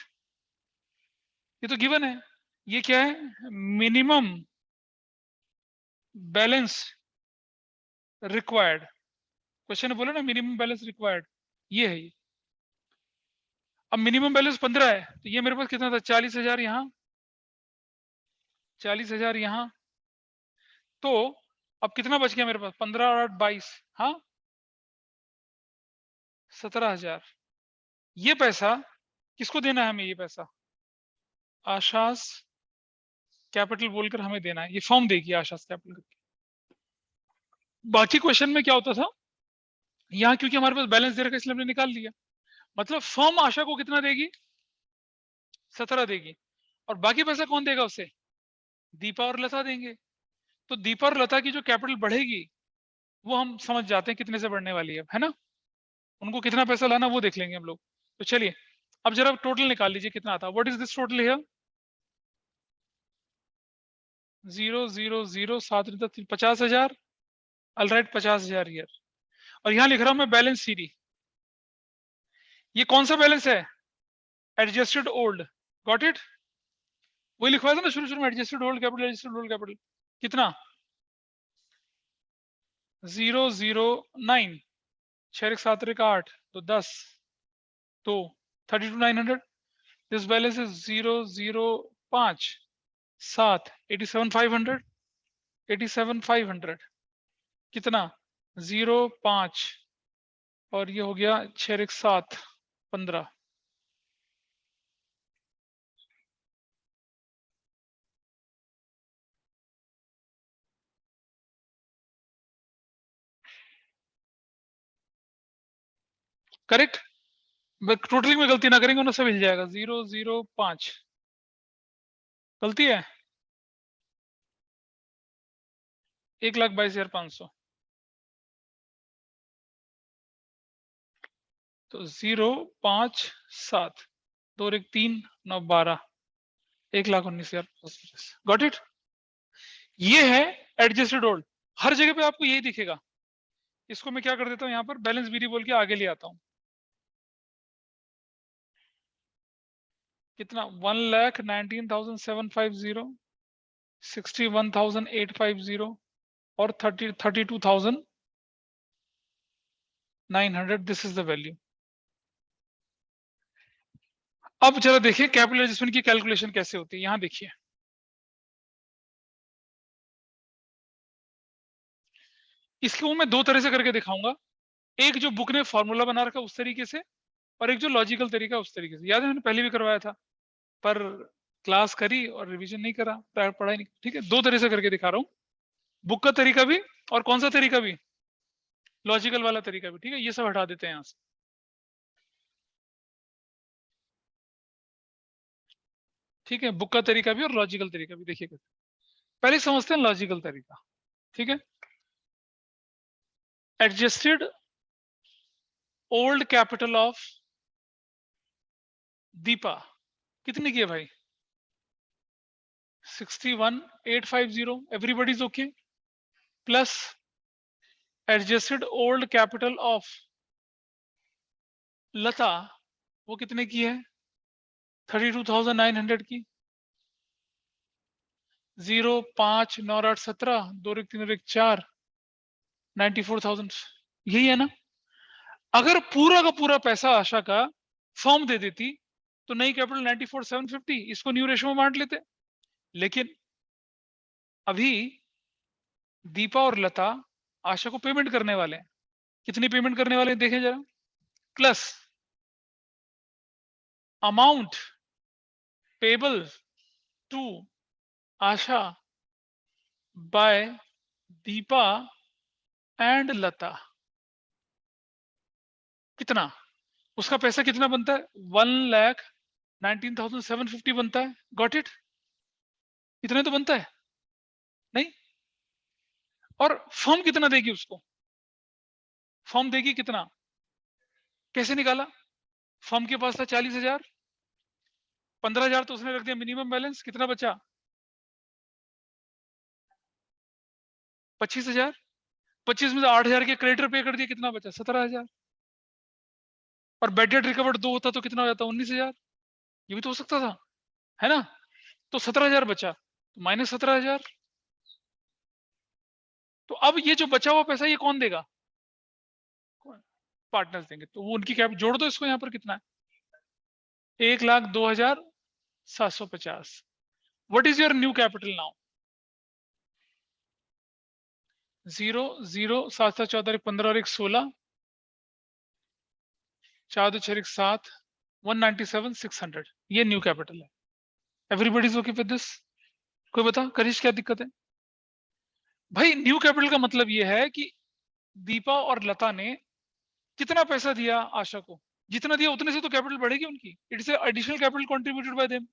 ये तो गिवन है। ये क्या है? Minimum balance required. क्वेश्चन ने बोला ना मिनिमम बैलेंस रिक्वायर्ड, ये है ये। अब मिनिमम बैलेंस 15 है, तो ये मेरे पास कितना था, 40,000 यहाँ, 40,000 यहाँ, तो अब कितना बच गया मेरे पास, 15 और 8 22, हाँ 17,000। ये पैसा किसको देना है हमें, ये पैसा आशास कैपिटल बोलकर हमें देना है, ये फॉर्म देगी आशास कैपिटल करके। बाकी क्वेश्चन में क्या होता था, यहाँ क्योंकि हमारे पास बैलेंस दे रखा है इसलिए हमने निकाल लिया, मतलब फर्म आशा को कितना देगी, 17 देगी, और बाकी पैसा कौन देगा उसे, दीपा और लता देंगे। तो दीपा और लता की जो कैपिटल बढ़ेगी वो हम समझ जाते हैं कितने से बढ़ने वाली है ना, उनको कितना पैसा लाना वो देख लेंगे हम लोग। तो चलिए अब जरा टोटल निकाल लीजिए कितना आता है, what is this total here, 0 0 0 7 50,000, alright 50,000 here, और यहाँ लिख रहा हूं मैं बैलेंस सीडी। ये कौन सा बैलेंस है, एडजस्टेड ओल्ड, गॉट इट, वही लिखवाया था ना शुरू शुरू में, adjusted old capital, adjusted old capital कितना 009, 6 7 8 तो 10, तो 32,900, दिस बैलेंस इज 005 7 87,500, 87,500 कितना 0.5 और ये हो गया 6 7 15, करेक्ट। टोटलिंग में गलती ना करेंगे ना, सब हिल जाएगा, 005 गलती है, 1,22,500, तो 057 2 1 3 9 12, 1,19,550, गॉट इट। ये है एडजस्टेड ओल्ड, हर जगह पे आपको यही दिखेगा। इसको मैं क्या कर देता हूँ, यहाँ पर बैलेंस बीडी बोल के आगे ले आता हूँ, कितना 1,19,750, 61,850 और 32,900, दिस इज द वैल्यू। अब जरा देखिए कैपिटल एडजस्टमेंट की कैलकुलेशन कैसे होती है, यहां देखिए इसको मैं दो तरह से करके दिखाऊंगा, एक जो बुक ने फॉर्मूला बना रखा उस तरीके से, और एक जो लॉजिकल तरीका उस तरीके से। याद है मैंने पहले भी करवाया था, पर क्लास करी और रिवीजन नहीं करा, पढ़ाई नहीं, ठीक है, दो तरह से करके दिखा रहा हूँ, बुक का तरीका भी और कौन सा तरीका भी, लॉजिकल वाला तरीका भी, ठीक है, ये सब हटा देते हैं यहाँ से। ठीक है, बुक का तरीका भी और लॉजिकल तरीका भी, देखिए पहले समझते हैं लॉजिकल तरीका, ठीक है। Adjusted old capital of Deepa कितने की है भाई, 61,850, everybody is okay, plus adjusted old capital of Lata, वो कितने की है 32,900 की, 0 5 9 8 17 2 1 3 1 4 94,000, यही है ना। अगर पूरा का पूरा पैसा आशा का फॉर्म दे देती तो नई कैपिटल 94,750, इसको न्यू रेशो में बांट लेते, लेकिन अभी दीपा और लता आशा को पेमेंट करने वाले हैं, कितनी पेमेंट करने वाले हैं देखें जरा, plus amount payable to Asha by Deepa and Lata, कितना, उसका पैसा कितना बनता है 1,19,750 बनता है, गॉट इट, इतने तो बनता है नहीं, और फर्म कितना देगी उसको, फर्म देगी कितना, कैसे निकाला, फर्म के पास था 40,000, 15,000 तो उसने रख दिया मिनिमम बैलेंस, कितना बचा 25,000, 25 में से 8,000 के क्रेडिटर पे कर दिया, कितना बचा 17,000, और बैड डेट रिकवर्ड 2 होता तो कितना हो जाता 19,000, ये भी तो हो सकता था, है ना। तो 17,000 बचा, तो माइनस 17,000, तो अब ये जो बचा हुआ पैसा ये कौन देगा, पार्टनर्स देंगे, तो वो उनकी कैप जोड़ दो इसको यहाँ पर कितना है 1,02,750. What is your new capital now? 0 0 7 7 14 15 और 1 16 4 2 6 7 197 600. ये न्यू कैपिटल है. Everybody is okay with this? कोई बता करिश क्या दिक्कत है? भाई न्यू कैपिटल का मतलब ये है कि दीपा और लता ने कितना पैसा दिया आशा को, जितना दिया उतने से तो कैपिटल बढ़ेगी उनकी. It's additional capital contributed bye them.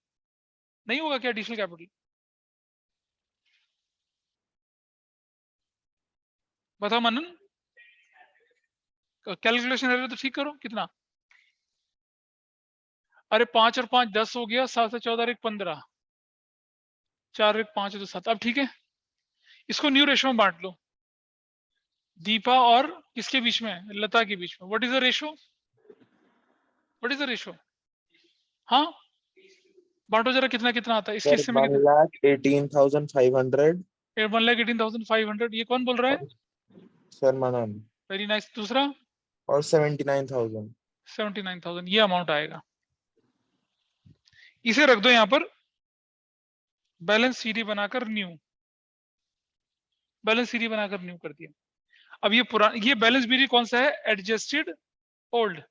नहीं होगा क्या एडिशनल कैपिटल? बताओ मनन, कैलकुलेशन है तो ठीक करो. कितना? अरे 5 और 5 10 हो गया, 7 से 14 और 1 15, 4 और 1 5 तो 7. अब ठीक है, इसको न्यू रेशो में बांट लो. दीपा और किसके बीच में? लता के बीच में. What is the ratio? What is the ratio? हाँ बांटो जरा, कितना कितना आता है इस केस से? मैं 1,18,500. 1,18,500. ये कौन बोल रहा है? सर मनन. Very nice. दूसरा? और 79,000. 79,000. ये अमाउंट आएगा. इसे रख दो यहां पर, बैलेंस सीडी बनाकर न्यू. बैलेंस सीडी बनाकर न्यू कर दिया. अब ये पुराना, ये बैलेंस बीडी कौन सा है? Adjusted old.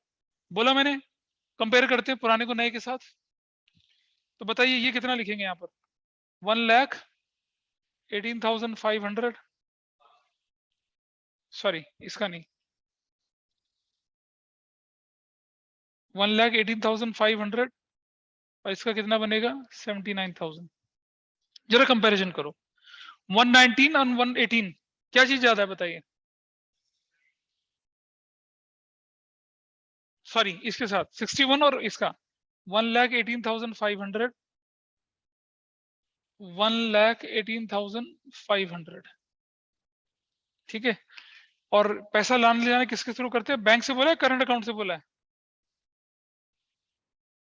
बोला मैंने, कंपेयर करते हैं पुराने को नए के साथ. तो बताइए ये कितना लिखेंगे यहाँ पर? 1,18,500. सॉरी इसका नहीं, 1,18,500 और इसका कितना बनेगा? 79,000. जरा कंपैरिजन करो. 119 और 118 क्या चीज ज्यादा है बताइए? सॉरी इसके साथ 61 और इसका 1,18,500. 1,18,500. ठीक है. और पैसा लाने ले जाना किसके थ्रू करते हैं? बैंक से बोला है, करंट अकाउंट से बोला है?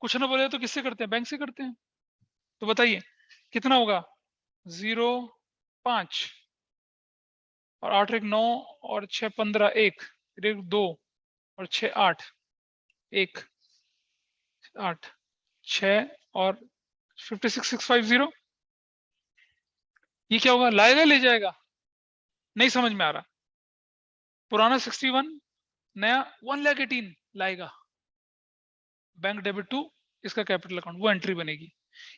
कुछ ना बोले तो किससे करते हैं? बैंक से करते हैं. तो बताइए कितना होगा? 0 5 और 8 1 9 और 6 15 1 2 और 6 8 1 8 6 और 56,650. ये क्या होगा? लाएगा ले जाएगा? नहीं समझ में आ रहा. पुराना 61, नया 1,18,000 लाएगा. बैंक डेबिट टू इसका कैपिटल अकाउंट, वो एंट्री बनेगी.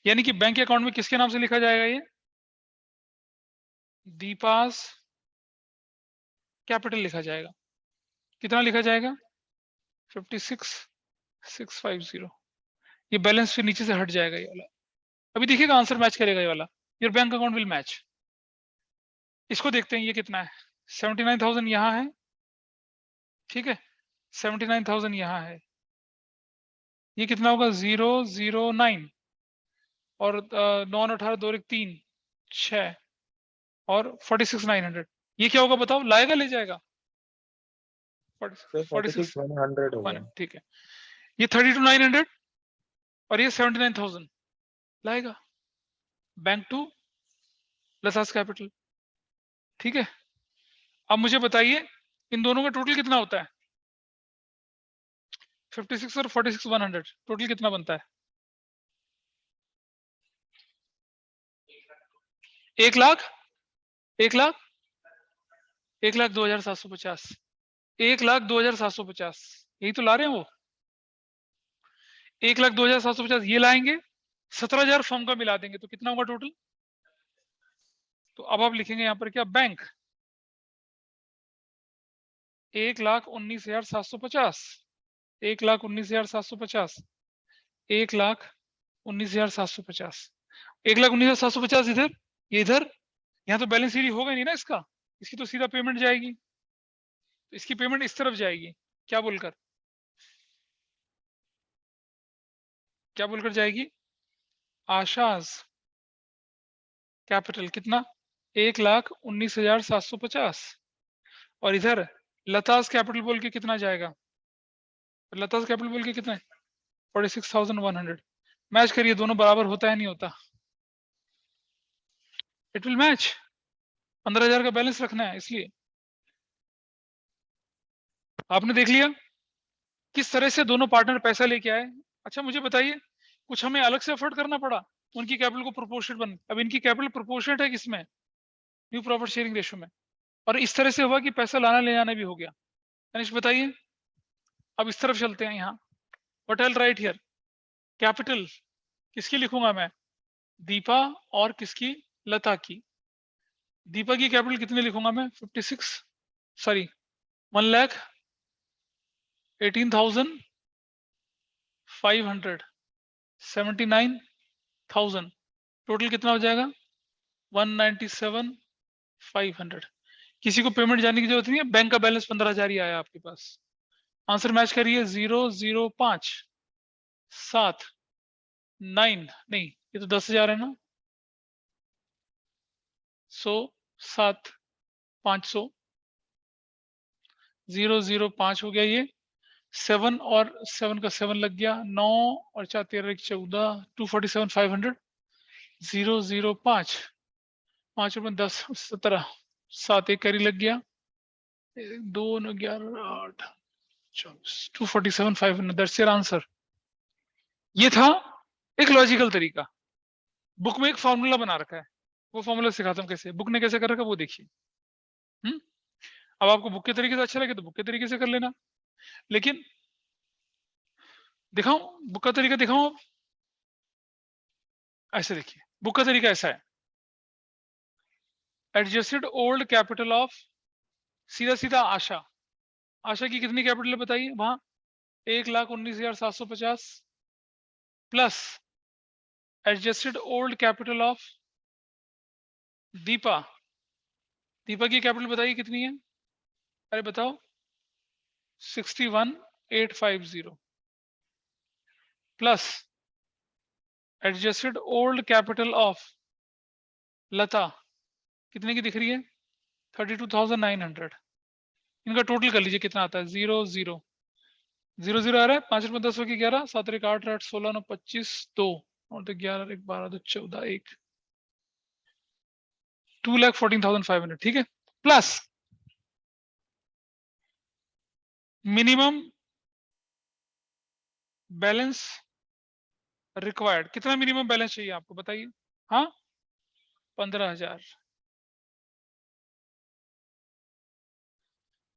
यानी कि बैंक अकाउंट में किसके नाम से लिखा जाएगा? ये दीपास कैपिटल लिखा जाएगा. कितना लिखा जाएगा? 56,650. ये बैलेंस फिर नीचे से हट जाएगा ये वाला. अभी देखिएगा आंसर मैच करेगा ये वाला. Your bank account will match. इसको देखते हैं ये कितना है. 79,000 यहाँ है. ठीक है, 79,000 यहाँ है. ये कितना होगा? 009 और 9 18 2 1 3 6 और 46,900. ये क्या होगा बताओ? लाएगा ले जाएगा? 46,100 होगा. ठीक है. ये 32,900 और ये 79,000 लाएगा. बैंक टू लसास कैपिटल. ठीक है. अब मुझे बताइए इन दोनों का टोटल कितना होता है? 56 और 46,100 टोटल कितना बनता है? 1,00,000 1,02,750. 1,02,750 यही तो ला रहे हैं वो. 1,02,750 ये लाएंगे, 17,000 फॉर्म का मिला देंगे तो कितना होगा टोटल? तो अब आप लिखेंगे यहाँ पर क्या? बैंक 1,19,750. 1,19,750. 1,19,750. 1,19,750 इधर, ये इधर. यहाँ तो बैलेंस शीट होगा नहीं ना इसका. इसकी तो सीधा पेमेंट जाएगी. तो इसकी पेमेंट इस तरफ जाएगी. क्या बोलकर? क्या बोलकर जाएगी? आशाज कैपिटल कितना? 1,19,750. और इधर लताज कैपिटल बोल के कितना जाएगा? लताज कैपिटल बोल के कितना है? 46,100. मैच करिए, दोनों बराबर होता है नहीं होता? It will match. 15,000 का बैलेंस रखना है इसलिए. आपने देख लिया किस तरह से दोनों पार्टनर पैसा लेके आए. अच्छा मुझे बताइए, कुछ हमें अलग से एफर्ट करना पड़ा उनकी कैपिटल को प्रोपोर्शनेट बन, अब इनकी कैपिटल प्रोपोर्शनेट है किसमें, न्यू प्रॉफिट शेयरिंग रेशियो में, और इस तरह से हुआ कि पैसा लाना ले जाना भी हो गया। तनिष बताइए, अब इस तरफ चलते हैं यहाँ, what I right here, capital किसकी लिखूंगा मैं, दीपा और किसकी, लता की। दीपा की कैपिटल कितने लिखूंगा मैं, 56 सॉरी 1,18,500 79,000, टोटल कितना हो जाएगा 197,500। किसी को पेमेंट जाने की जरूरत नहीं है, बैंक का बैलेंस 15,000 ही आया आपके पास। आंसर मैच करिए, 005 7 9 नहीं, ये तो 10,000 है ना, 100 7 500 005 हो गया ये, 7 और 7 का 7 लग गया, 9 और 4 13 14 247,500 005 5 रुपये 10 17 7 एक कैरी लग गया, 2 9 11 8 24 247,500, दैट्स योर आंसर। ये था एक लॉजिकल तरीका, बुक में एक फॉर्मूला बना रखा है, वो फॉर्मूला सिखाता हूँ कैसे, बुक ने कैसे कर रखा है वो देखिए। अब आपको बुक के तरीके से अच्छा लगे तो बुक के तरीके से कर लेना, लेकिन दिखाऊं बुक का तरीका, दिखाऊं अब, ऐसे देखिए बुक का तरीका ऐसा है, एडजस्टेड ओल्ड कैपिटल ऑफ, सीधा सीधा आशा, आशा की कितनी कैपिटल है बताइए वहां, 1,19,750 plus adjusted old capital of Deepa, Deepa की कैपिटल बताइए कितनी है, अरे बताओ 61,850 plus adjusted old capital of Lata, कितने की दिख रही है 32,900, इनका टोटल कर लीजिए कितना आता है, 0 0 0 0 आ रहा है, 5 रुपये 10 के 11 7 1 8 8 16 9 25 2 और तो 11 1 12 2 14 1 2,14,500, ठीक है, प्लस मिनिमम बैलेंस रिक्वायर्ड, कितना मिनिमम बैलेंस चाहिए आपको बताइए, हाँ 15,000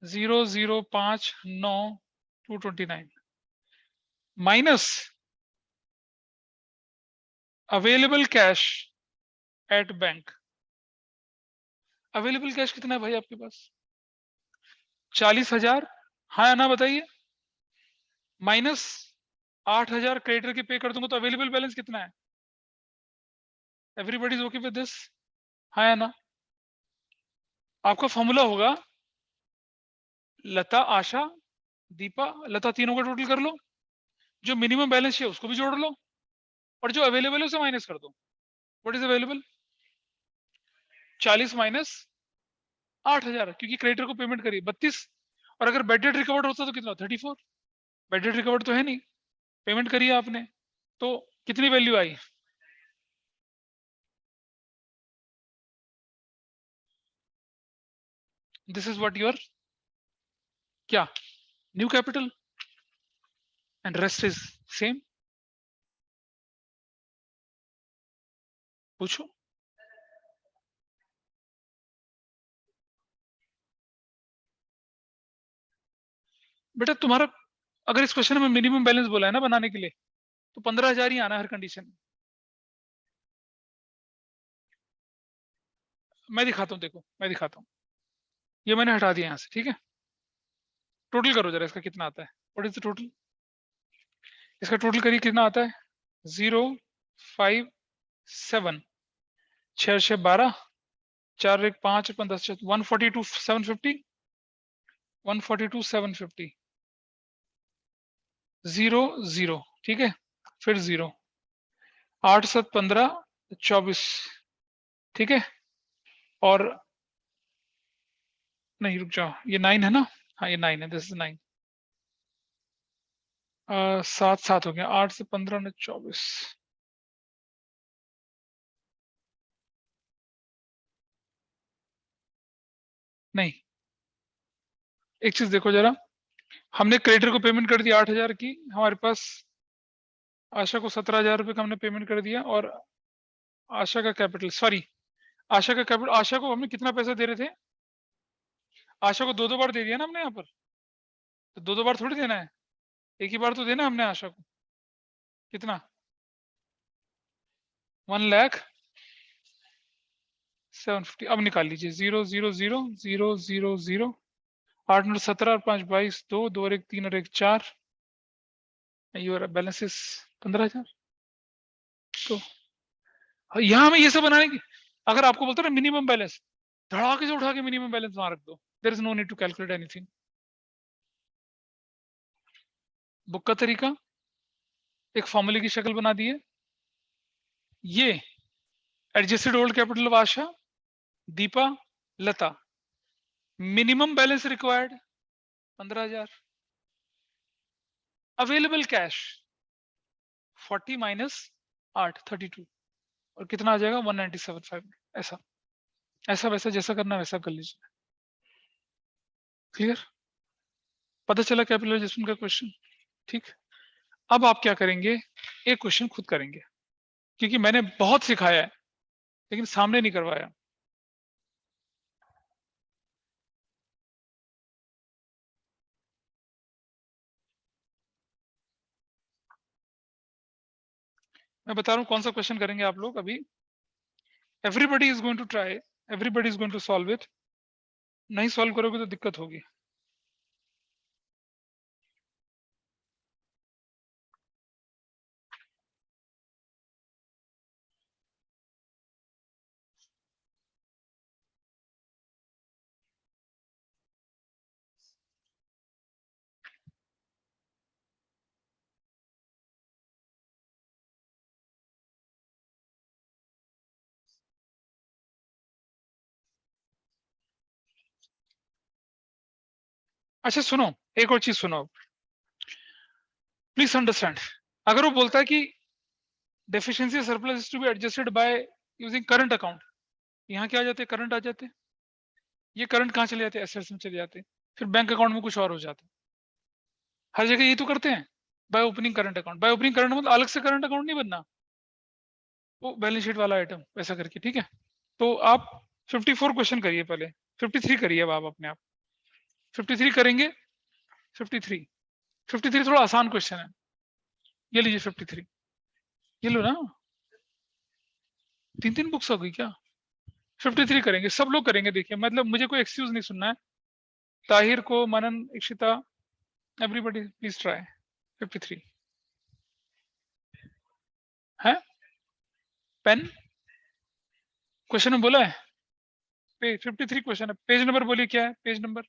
0,059,229 minus available cash at bank, available cash कितना है भाई आपके पास 40,000, हाँ या ना बताइए, माइनस 8,000 क्रेडिटर के पे कर दूंगा तो अवेलेबल बैलेंस कितना है, everybody is okay with this, हाँ या ना। आपका फॉर्मूला होगा लता आशा दीपा, लता तीनों का टोटल कर लो, जो मिनिमम बैलेंस है उसको भी जोड़ लो, और जो अवेलेबल है उसे माइनस कर दो, व्हाट इज अवेलेबल 40 माइनस 8,000, क्योंकि क्रेडिटर को पेमेंट करी 32, और अगर बेड डेट रिकवर्ड होता तो कितना 34, बेड डेट रिकवर्ड तो है नहीं, पेमेंट करी है आपने, तो कितनी वैल्यू आई, दिस इज व्हाट योर क्या, new capital and rest is same, पूछो बेटा तुम्हारा, अगर इस क्वेश्चन में मिनिमम बैलेंस बोला है ना बनाने के लिए, तो 15,000 ही आना हर कंडीशन में। मैं दिखाता हूँ, देखो मैं दिखाता हूँ, ये मैंने हटा दिया यहाँ से, ठीक है, टोटल करो जरा इसका कितना आता है, व्हाट इज द टोटल, इसका टोटल करिए कितना आता है, 057 6 6 12 4 1 5 5 10 142,750 142,750 0 0, ठीक है, फिर 0 8 7 15 24, ठीक है, और नहीं रुक जाओ, ये 9 है ना, हाँ ये 9 है, दिस इज 9, 7 7 हो गया, 8 से 15 ने 24, नहीं एक चीज देखो जरा, हमने क्रेडिटर को पेमेंट कर दी 8,000 की, हमारे पास आशा को 17,000 रुपए का हमने पेमेंट कर दिया और आशा का कैपिटल आशा को हमने कितना पैसा दे रहे थे? आशा को 2-2 बार दे दिया ना हमने यहाँ पर। तो 2-2 बार थोड़ी देना है, एक ही बार तो देना हमने आशा को। कितना? 1,0750। अब निकाल लीजिए 0 0 0 0 0 0 8 9 17 और 5 22 2 2 और 1 3 और 1 4 योर बैलेंस इज 15,000। तो यहाँ हमें ये सब बनाने की, अगर आपको बोलता ना मिनिमम बैलेंस, धड़ाके से उठा के मिनिमम बैलेंस वहां रख दो, there is no need to calculate anything. Book का तरीका, एक फॉर्मूले की शक्ल बना दी है। ये adjusted old capital of Asha, Deepa, Lata, minimum balance required 15,000, available cash 40 minus 8 32 और कितना आ जाएगा 197,500। ऐसा ऐसा वैसा जैसा करना वैसा कर लीजिए। क्लियर? पता चला कैपिटल एडजस्टमेंट का क्वेश्चन? ठीक। अब आप क्या करेंगे, एक क्वेश्चन खुद करेंगे, क्योंकि मैंने बहुत सिखाया है लेकिन सामने नहीं करवाया। मैं बता रहा हूं कौन सा क्वेश्चन करेंगे आप लोग अभी। Everybody is going to try, everybody is going to solve it. नहीं सॉल्व करोगे तो दिक्कत होगी। अच्छा सुनो, एक और चीज सुनो, प्लीज अंडरस्टैंड। अगर वो बोलता है कि deficiency surplus is to be adjusted by using current account, यहाँ क्या आ जाते हैं, करंट आ जाते हैं। ये करंट कहाँ चले जाते हैं, एसेट्स में चले जाते हैं, फिर बैंक अकाउंट में कुछ और हो जाता है। हर जगह ये तो करते हैं, bye opening current account. Bye opening current मतलब अलग से करंट अकाउंट नहीं बनना, वो बैलेंस शीट वाला आइटम वैसा करके। ठीक है, तो आप 54 क्वेश्चन करिए पहले, 53 करिए अब आप अपने आप। 53 करेंगे, 53 53 थोड़ा आसान क्वेश्चन है। ये लीजिए 53, ये लो ना। 3 बुक्स हो गई क्या? 53 करेंगे, सब लोग करेंगे। देखिए मतलब मुझे कोई एक्सक्यूज नहीं सुनना है। ताहिर को, मनन, इक्षिता, एवरीबॉडी प्लीज ट्राई 53। है पेन? क्वेश्चन में बोला है पेज 53 क्वेश्चन है। पेज नंबर बोलिए क्या है, पेज नंबर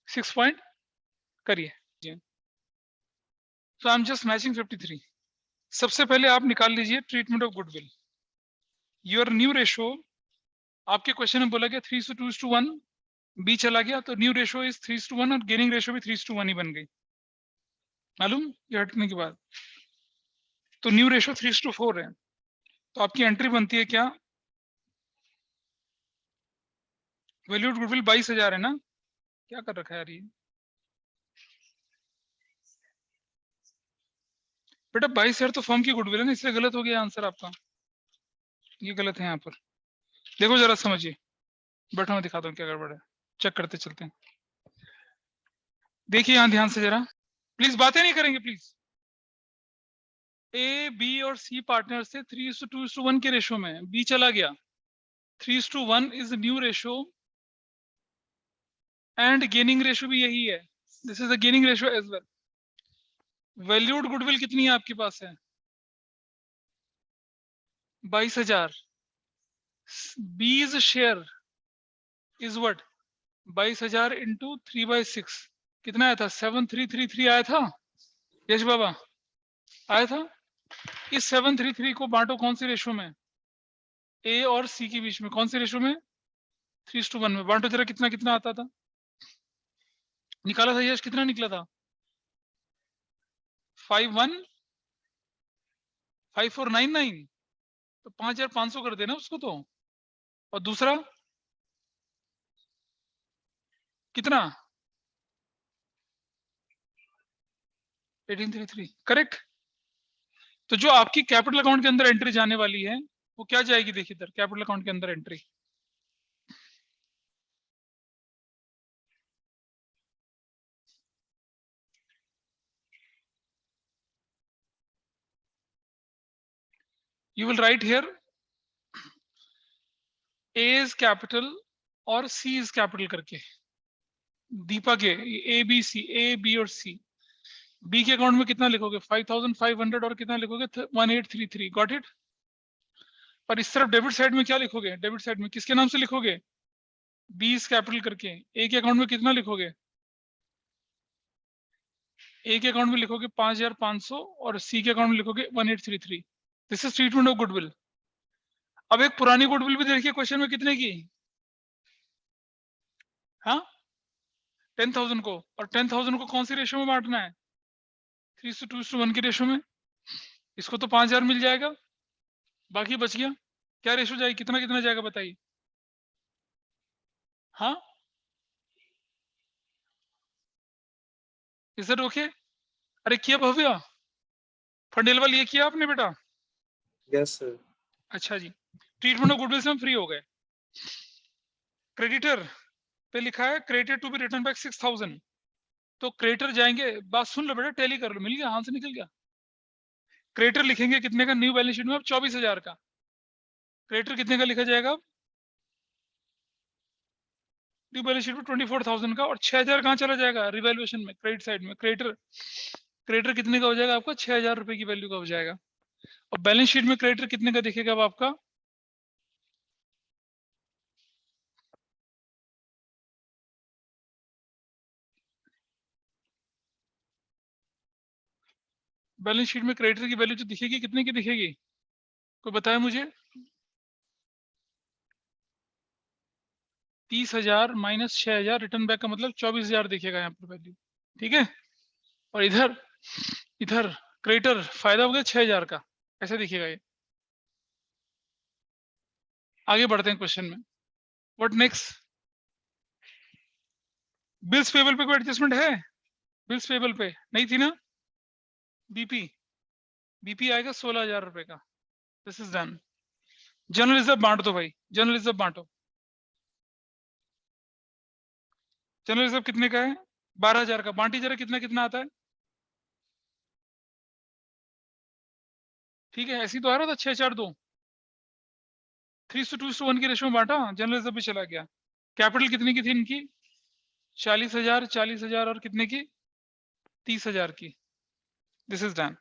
6 पॉइंट करिए जी। सो आई एम जस्ट मैचिंग 53। सबसे पहले आप निकाल लीजिए treatment of goodwill. Your new ratio, आपके क्वेश्चन में बोला गया 3:2:1, बी चला गया तो न्यू रेशो इज 3:1 और गेनिंग रेशो भी 3:1 ही बन गई, मालूम ये हटने के बाद। तो न्यू रेशो 3:4 है, तो आपकी एंट्री बनती है क्या, वैल्यूड गुडविल 22,000 है ना। क्या कर रखा है यार ये बेटा, 22,000 तो फर्म की गुडविल है ना, इसलिए गलत हो गया आंसर आपका, ये गलत है यहाँ पर। देखो जरा समझिए, बैठो मैं दिखाता हूँ क्या गड़बड़ है, चेक करते चलते हैं। देखिए यहाँ ध्यान से जरा, प्लीज बातें नहीं करेंगे प्लीज। ए बी और सी पार्टनर से 3:2:1 के रेशो में, बी चला गया, 3:1 is new ratio and gaining ratio भी यही है, this is the gaining ratio as well. Valued goodwill कितनी है आपके पास है, 22,000। बीज शेयर इज व्हाट, 22,000 इंटू 3/6 कितना आया था, 7,333 आया था। यश बाबा आया था। इस 733 को बांटो कौन सी रेशो में, ए और सी के बीच में, कौन सी रेशो में, 3:1 में। बांटो जरा कितना कितना आता था, निकाला था यश, कितना निकला था, 515499। तो 5,500 कर देना उसको तो। और दूसरा कितना, 1833 करेक्ट। तो जो आपकी कैपिटल अकाउंट के अंदर एंट्री जाने वाली है वो क्या जाएगी, देखिए इधर कैपिटल अकाउंट के अंदर entry, you will write here A is capital और सी इज कैपिटल करके, दीपा के A B C, A B और सी। बी के अकाउंट में कितना लिखोगे 5500 और कितना लिखोगे 1833, गॉट इट। पर इस तरफ डेबिट साइड में क्या लिखोगे, डेबिट साइड में किसके नाम से लिखोगे, बी इज कैपिटल करके। ए के अकाउंट में कितना लिखोगे, ए के अकाउंट में लिखोगे 5500 और सी के अकाउंट में लिखोगे 1833। This is treatment of goodwill. अब एक पुरानी गुडविल भी देखिए क्वेश्चन में कितने की, हाँ 10,000 को, और 10,000 को कौन सी रेशो में बांटना है, 3:2:1 की रेशो में। इसको तो 5,000 मिल जाएगा, बाकी बच गया क्या रेशो जाएगी, कितना कितना जाएगा बताइए, हाँ इज दैट ओके। अरे किया भव्या, फंडेल वाली ये किया आपने बेटा, Yes, sir. अच्छा जी। ट्रीटमेंट ऑफ गुडविल से हम फ्री हो गए। क्रेडिटर पे लिखा है creditor to be return back 6,000, तो क्रेडिटर जाएंगे, बात सुन लो बेटा, टैली कर लो, मिल गया, हाथ से निकल गया। क्रेडिटर लिखेंगे कितने का न्यू बैलेंस शीट में, अब 24,000 का। क्रेडिटर कितने का लिखा जाएगा अब न्यू बैलेंस शीट में, 24,000 का, और 6,000 कहाँ चला जाएगा रिवैल्यूएशन में, क्रेडिट साइड में। क्रेडिटर क्रेडिटर कितने का हो जाएगा आपका, 6,000 रुपए की वैल्यू का हो जाएगा। और बैलेंस शीट में क्रेडिटर कितने का दिखेगा अब आपका, बैलेंस शीट में क्रेडिटर की वैल्यू जो दिखेगी कितने की दिखेगी, कोई बताए मुझे। 30,000 माइनस 6,000, रिटर्न बैक का मतलब 24,000 दिखेगा यहाँ पर वैल्यू, ठीक है। और इधर इधर क्रेडिटर फायदा हो गया 6,000 का, ऐसे दिखेगा ये। आगे बढ़ते हैं क्वेश्चन में, व्हाट नेक्स्ट। बिल्स पेबल पे कोई एडजस्टमेंट है, बिल्स पेबल पे नहीं थी ना, बीपी, बीपी आएगा 16,000 रुपए का, this is done. General reserve बांट दो भाई, जनरल रिजर्व बांटो। जनरल रिजर्व कितने का है, 12,000 का, बांटी जरा कितना कितना आता है, ठीक है ऐसी तो आ रहा था 6-4-2, 3:2:1 की रेशो में बांटा, जनरल रिजर्व भी चला गया। कैपिटल कितने की थी इनकी, 40,000, 40,000 और कितने की 30,000 की, this is done.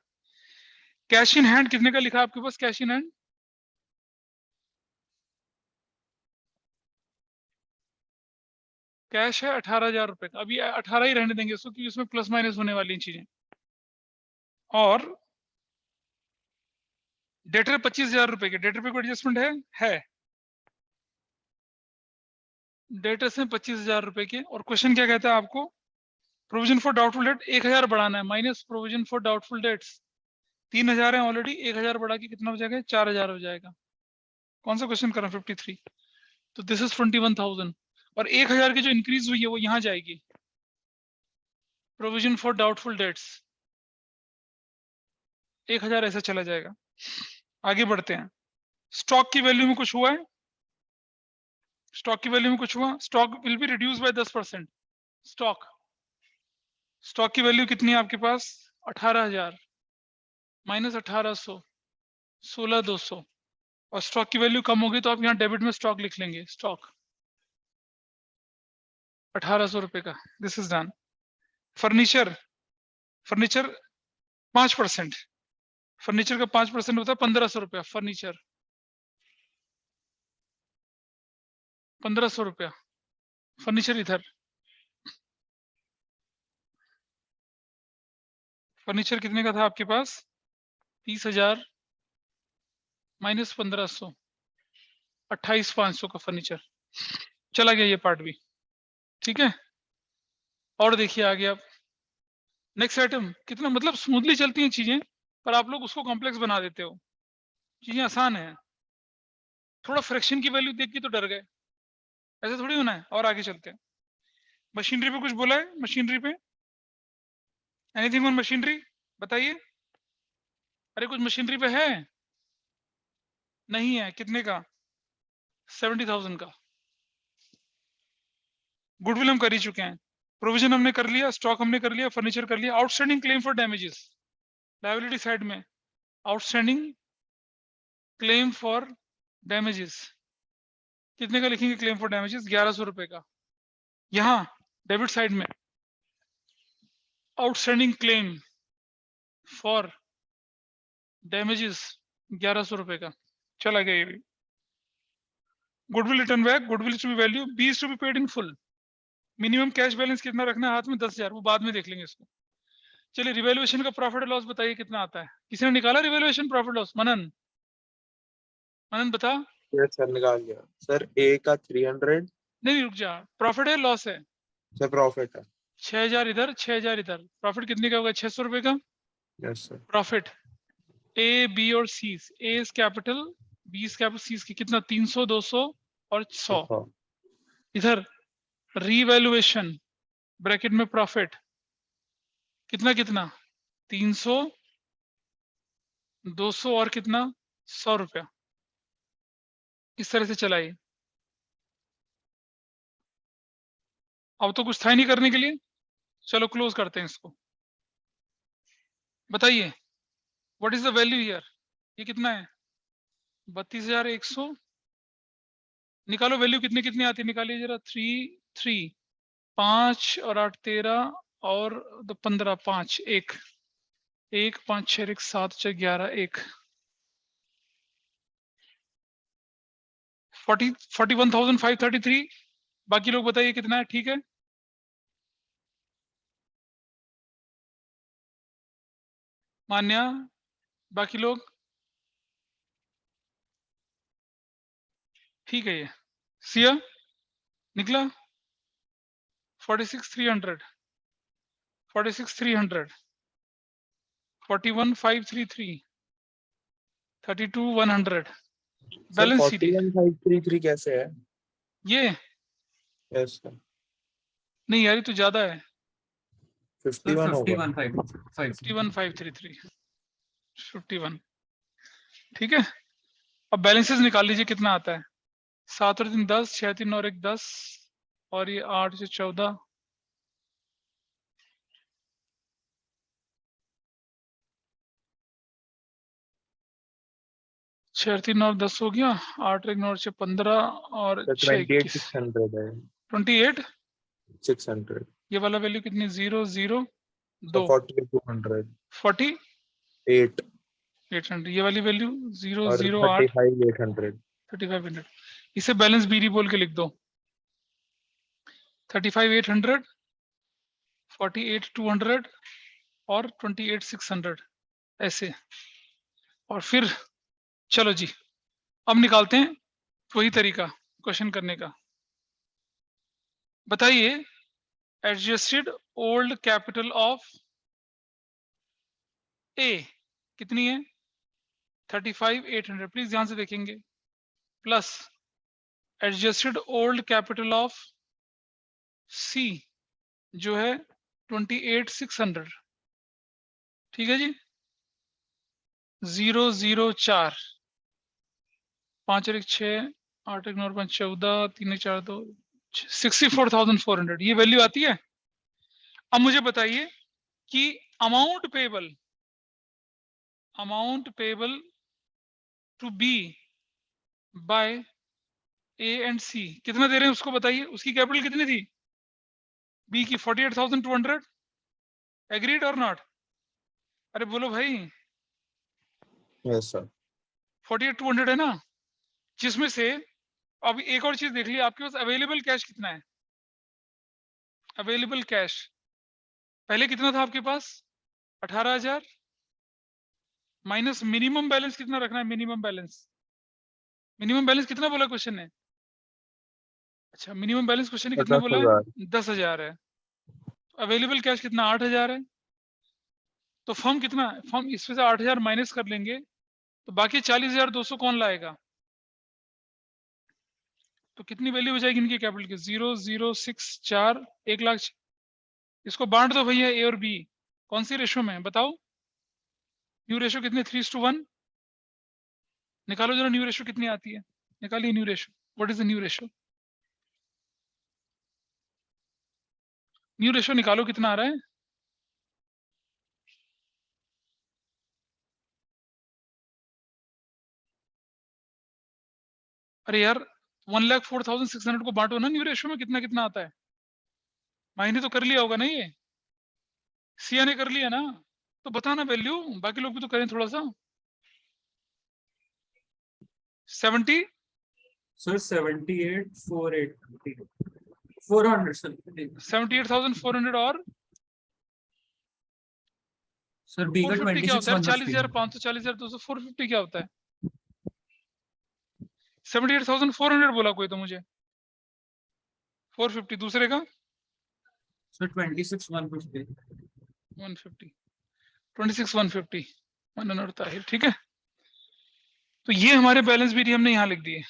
Cash in hand कितने का लिखा आपके पास, कैश इन हैंड कैश है 18,000 रुपए का, अभी 18 ही रहने देंगे इसको क्योंकि इसमें प्लस माइनस होने वाली चीजें। और डेटर 25,000 रुपए के, डेटर पे कोई एडजस्टमेंट है डेटर से 25,000 रुपए के। और क्वेश्चन क्या कहता है आपको, प्रोविजन फॉर डाउटफुल डेट 1,000 बढ़ाना है, minus provision for doubtful dates 3,000 है ऑलरेडी, 1,000 बढ़ा के कितना हो जाएगा 4,000 हो जाएगा। कौन सा क्वेश्चन करें 53, तो दिस इज 21,000, और 1,000 की जो इंक्रीज हुई है वो यहाँ जाएगी, प्रोविजन फॉर डाउटफुल डेट्स 1,000 ऐसा चला जाएगा। आगे बढ़ते हैं, स्टॉक की वैल्यू में कुछ हुआ है, स्टॉक की वैल्यू में कुछ हुआ, stock will be reduce by 10%। Stock stock की वैल्यू कितनी है आपके पास, 18,000 माइनस 1,800, 16,200, और स्टॉक की वैल्यू कम होगी तो आप यहाँ डेबिट में स्टॉक लिख लेंगे, स्टॉक 1,800 रुपए का, this is done. Furniture furniture 5%, furniture का 5% होता है 1,500 रुपया, फर्नीचर 1,500 रुपया, फर्नीचर इधर, फर्नीचर कितने का था आपके पास 30,000 माइनस 1,500, 28,500 का फर्नीचर, चला गया ये पार्ट भी, ठीक है। और देखिए आगे आप नेक्स्ट आइटम, कितना मतलब स्मूथली चलती हैं चीजें, पर आप लोग उसको कॉम्प्लेक्स बना देते हो, चीजें आसान है, थोड़ा फ्रैक्शन की वैल्यू देख के तो डर गए, ऐसा थोड़ी होना है। और आगे चलते हैं, मशीनरी पे कुछ बोला है, machinery pay anything on machinery बताइए, अरे कुछ मशीनरी पे है? नहीं है। कितने का? 70,000 का। गुडविल हम कर ही चुके हैं, प्रोविजन हमने कर लिया, स्टॉक हमने कर लिया, फर्नीचर कर लिया। Outstanding claim for damages, liability side में आउटस्टैंडिंग क्लेम फॉर डैमेजेस कितने का लिखेंगे? क्लेम फॉर डैमेजेस 1100 रुपए का। यहाँ डेबिट साइड में आउटस्टैंडिंग क्लेम फॉर डैमेजेस 1100 रुपए का चला गया ये भी। Goodwill return back, goodwill to be value B is to be paid in full. Minimum cash balance कितना रखना है हाथ में? 10,000, वो बाद में देख लेंगे इसको। चलिए रिवैल्यूएशन का प्रॉफिट लॉस बताइए कितना आता है? किसी ने निकाला रिवैल्यूएशन प्रॉफिट लॉस? मनन, मनन बता। यस सर, निकाल लिया सर। ए का 300। नहीं रुक जा, प्रॉफिट है लॉस है? सर प्रॉफिट है। 6,000 इधर, 6,000 इधर। प्रॉफिट कितने का होगा? 600 रुपए का yes sir. Profit. A B और C, A is capital, B is capital, C की कितना? 300, 200 और 100। इधर रीवैल्यूएशन ब्रैकेट में प्रॉफिट कितना कितना? 300, 200 और कितना? 100 रुपया। इस तरह से चलाइए। अब तो कुछ था ही नहीं करने के लिए, चलो क्लोज करते हैं इसको। बताइए what is the value here? ये कितना है? 32,100। निकालो वैल्यू कितनी कितनी आती है, निकालिए जरा। 3 3 5 और 8 13 और 15 5 1 1 5 6 1 7 6 11 1 41,533। बाकी लोग बताइए कितना है? ठीक है, मान्या, बाकी लोग ठीक है। ये सिया निकला 46,300, 46,300, 41,533, 32,100। सर बैलेंस शीट 41,533 कैसे है? ये यस सर। नहीं यार, ये तो ज्यादा है। 51 होगा। 51,533, 51। ठीक है, अब बैलेंसेस निकाल लीजिए कितना आता है। 7 और 3 10, 6 3 और 1 10, और ये 8 से 14, छह 3 और 10 हो गया, 8 1 और 6 15 और सर 6 21, 28,600 है। 28। 600। ये वाला वैल्यू कितनी? 0 0 सर 2 42,200। 48। 8 ये वाली वैल्यू 0 और 0 8 35,800। 3500। इसे बैलेंस बीरी बोल के लिख दो। 35,800, 48,200 और 28,600 ऐसे। और फिर चलो जी, अब निकालते हैं वही तरीका क्वेश्चन करने का। बताइए adjusted old capital of A कितनी है? 35,800। प्लीज ध्यान से देखेंगे। Plus adjusted old capital of C जो है 28,600। ठीक है जी। 0 0 4 5 और 1 6 8 1 9 5 14 3 1 4 2 64,400 ये वैल्यू आती है। अब मुझे बताइए कि amount payable to B by A and C कितना दे रहे हैं उसको बताइए। उसकी कैपिटल कितनी थी बी की? 48,200। एग्रीड और नॉट? अरे बोलो भाई। Yes sir. 48,200 है ना, जिसमें से अब एक और चीज देख ली, आपके पास अवेलेबल कैश कितना है? अवेलेबल कैश पहले कितना था आपके पास? 18,000 माइनस मिनिमम बैलेंस कितना रखना है? मिनिमम बैलेंस कितना बोला क्वेश्चन ने? अच्छा मिनिमम बैलेंस क्वेश्चन ने कितना बोला है? 10,000। 10,000 है। अवेलेबल कैश कितना? 8,000 है। तो फर्म कितना? फर्म इसमें से 8,000 माइनस कर लेंगे तो बाकी 40,200 कौन लाएगा? तो कितनी वैल्यू हो जाएगी इनकी कैपिटल की? 0 0 6 4 1 लाख। इसको बांट दो भैया ए और बी, कौन सी रेशो में बताओ? न्यू रेशो कितनी 3:1 निकालो जरा, न्यू रेशो कितनी आती है, निकालिए new ratio, what is the new ratio, new ratio निकालो कितना आ रहा है, अरे यार 1,04,600 को बांटो ना न्यू रेशो में, कितना कितना आता है, मायने तो कर लिया होगा ना ये, सिया ने कर लिया ना, तो बताना वैल्यू, बाकी लोग भी तो करें थोड़ा सा। 70 सर 78,480 400 सर 78,400 और सर बी का 450 क्या होता है, 26,150 40,500 40,200 450 क्या होता है, 78,400 बोला कोई तो मुझे, 450 दूसरे का सर 26,150 150 26,150 मनोहर ताहिर, ठीक है। तो ये हमारे बैलेंस बीडी हमने यहाँ लिख दिए,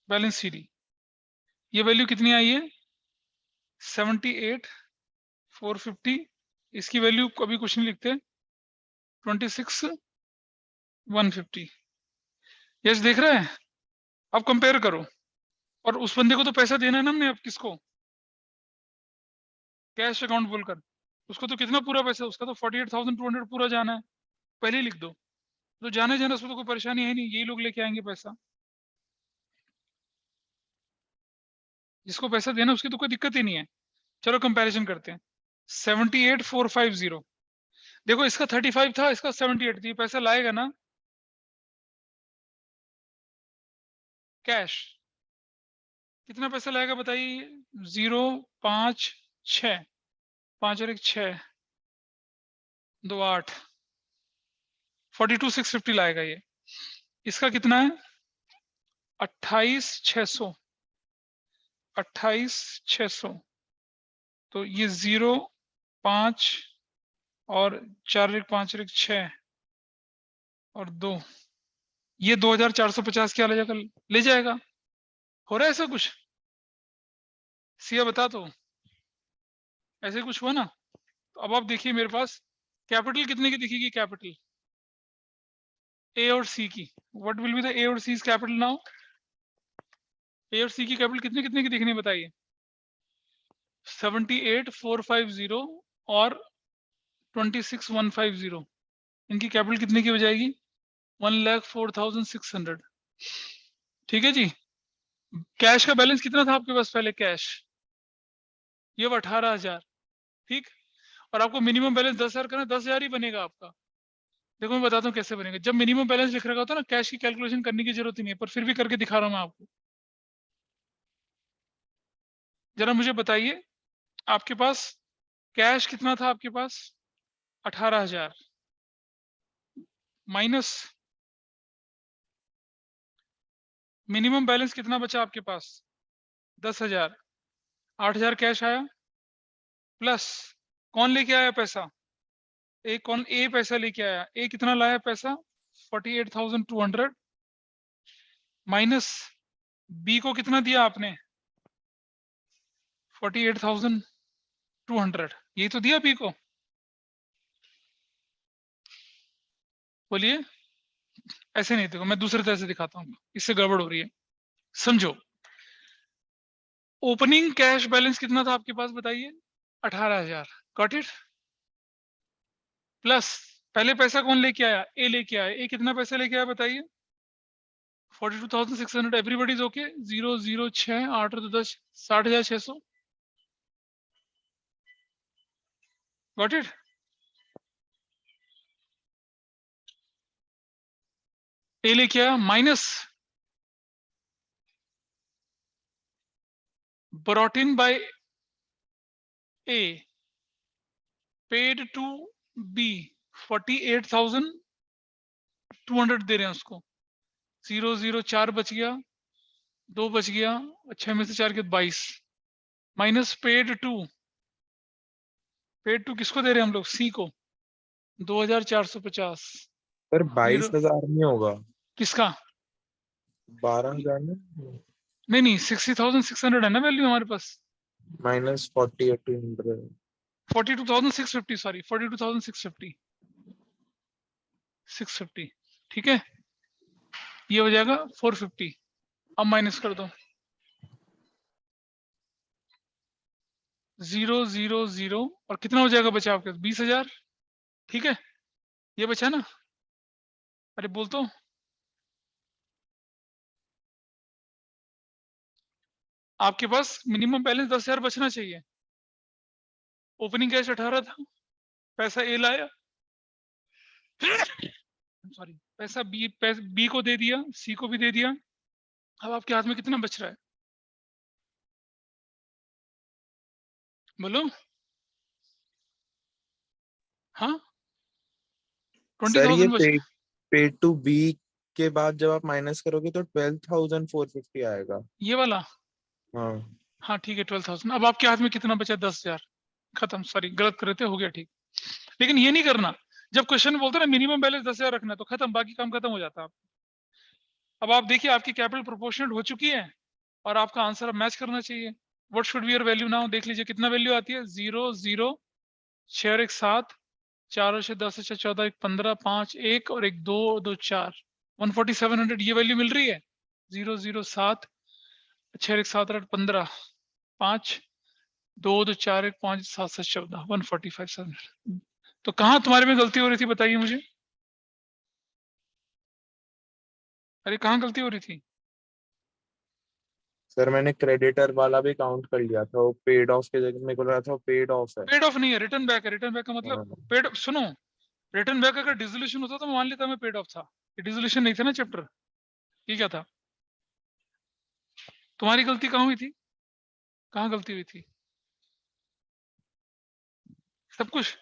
बैलेंस सीडी, ये वैल्यू कितनी आई है 78,450, इसकी वैल्यू कभी कुछ नहीं लिखते 26,150, यस देख रहे हैं, अब कंपेयर करो, और उस बंदे को तो पैसा देना है ना हमने, अब किसको, कैश अकाउंट बोलकर, उसको तो कितना पूरा पैसा, उसका तो 48,200 पूरा जाना है, पहले ही लिख दो, तो जाने जाना उसको तो कोई परेशानी है नहीं, यही लोग लेके आएंगे पैसा, जिसको पैसा देना उसकी तो कोई दिक्कत ही नहीं है। चलो कंपैरिजन करते हैं, 78,450, देखो इसका 35 था, इसका 78 थी, पैसा लाएगा ना कैश, कितना पैसा लाएगा बताइए, 0,5,6 5 और 1 6 2 8 42,650 लाएगा ये, इसका कितना है 28,600 28,600, तो ये 0,5 और 4 1 5 1 6 और 2, ये 2,450 क्या ले जाएगा, ले जाएगा, हो रहा है ऐसा कुछ, सिया बता, तो ऐसे कुछ हुआ ना, तो अब आप देखिए मेरे पास कैपिटल कितने की दिखेगी, कैपिटल ए और सी की, व्हाट विल बी द ए और सी कैपिटल नाउ, ए और सी की कैपिटल कितने कितने की दिखनी बताइए, 78,450 और 26,150, इनकी कैपिटल कितने की हो जाएगी 1,04,600, ठीक है जी। कैश का बैलेंस कितना था आपके पास पहले, कैश ये 18,000, ठीक, और आपको मिनिमम बैलेंस 10,000 करना, 10,000 ही बनेगा आपका, देखो मैं बताता हूँ कैसे बनेगा, जब मिनिमम बैलेंस लिख रखा होता है ना, कैश की कैलकुलेशन करने की जरूरत ही नहीं है, पर फिर भी करके दिखा रहा हूँ मैं आपको, जरा मुझे बताइए आपके पास कैश कितना था आपके पास 18,000 माइनस मिनिमम बैलेंस कितना बचा आपके पास 10,000, 8,000 कैश आया, प्लस कौन लेके आया पैसा, कौन ए पैसा लेके आया, ए कितना लाया पैसा 48,200, माइनस बी को कितना दिया आपने 48,200, यही तो दिया बी को, बोलिए, ऐसे नहीं, देखो मैं दूसरे तरह से दिखाता हूँ, इससे गड़बड़ हो रही है, समझो, ओपनिंग कैश बैलेंस कितना था आपके पास बताइए 18,000, गॉट इट, प्लस पहले पैसा कौन लेके आया, ए लेके आया, ए कितना पैसा लेके आया बताइए 42,600, everybody is okay, 0 0 6 8 2 10 60,600, got it, A लेके आया, minus brought in by A, paid to B 48,200 दे रहे हैं उसको, 0 0 4 बच गया, 2 बच गया, 6 में से 4 के 22, माइनस पेड टू किसको दे रहे हैं हम लोग, सी को 2,450, सर 22,000 नहीं होगा, किसका 12,000 नहीं 60,600 है ना वैल्यू हमारे पास, माइनस 48,200, 42,650 सॉरी 42,650, 650, ठीक है, ये हो जाएगा 450। अब माइनस कर दो, 0 0 0 और कितना हो जाएगा बचा आपके 20,000, ठीक है, ये बचा ना, अरे बोल तो, आपके पास मिनिमम बैलेंस 10,000 बचना चाहिए। ओपनिंग कैश 18 था, पैसा ए लाया, सॉरी पैसा बी को दे दिया, सी को भी दे दिया, अब आपके हाथ में कितना बच रहा है बोलो, हाँ सर ये 20,000 बच, पे टू बी के बाद जब आप माइनस करोगे तो 12,450 आएगा। ये वाला, हाँ हाँ ठीक है 12,000। अब आपके हाथ में कितना बचा 10,000, खत्म, सॉरी गलत कर रहे थे, हो गया ठीक। लेकिन ये नहीं करना, जब क्वेश्चन बोलते ना मिनिमम बैलेंस 10,000 रखना, तो खत्म, बाकी काम खत्म हो जाता है। अब आप देखिए आपकी कैपिटल प्रोपोर्शनेट हो चुकी है और आपका आंसर अब मैच करना चाहिए। What should be your value now, देख लीजिए कितना वैल्यू आती है, 0 0 6 और 1 7, 4 और 6 10 और 6 14, 1 15, 5 1 और 1 2 2 4, 14700 ये वैल्यू मिल रही है। 0 0 7 6 1 7 8 15, 5 2 2 4 1 5 7 7 14, 145,700। तो कहाँ तुम्हारे में गलती हो रही थी बताइए मुझे, अरे कहाँ गलती हो रही थी? सर मैंने क्रेडिटर वाला भी काउंट कर लिया था, वो पेड ऑफ के जगह मेरे को लगा था वो पेड ऑफ है। पेड ऑफ नहीं है, रिटर्न बैक है। रिटर्न बैक का मतलब हाँ। पेड, सुनो, रिटर्न बैक अगर डिसोल्यूशन होता तो मैं मान लेता मैं पेड ऑफ था, ये डिसोल्यूशन नहीं था ना चैप्टर, ये क्या था? तुम्हारी गलती कहाँ हुई थी, कहाँ गलती हुई थी? सब कुछ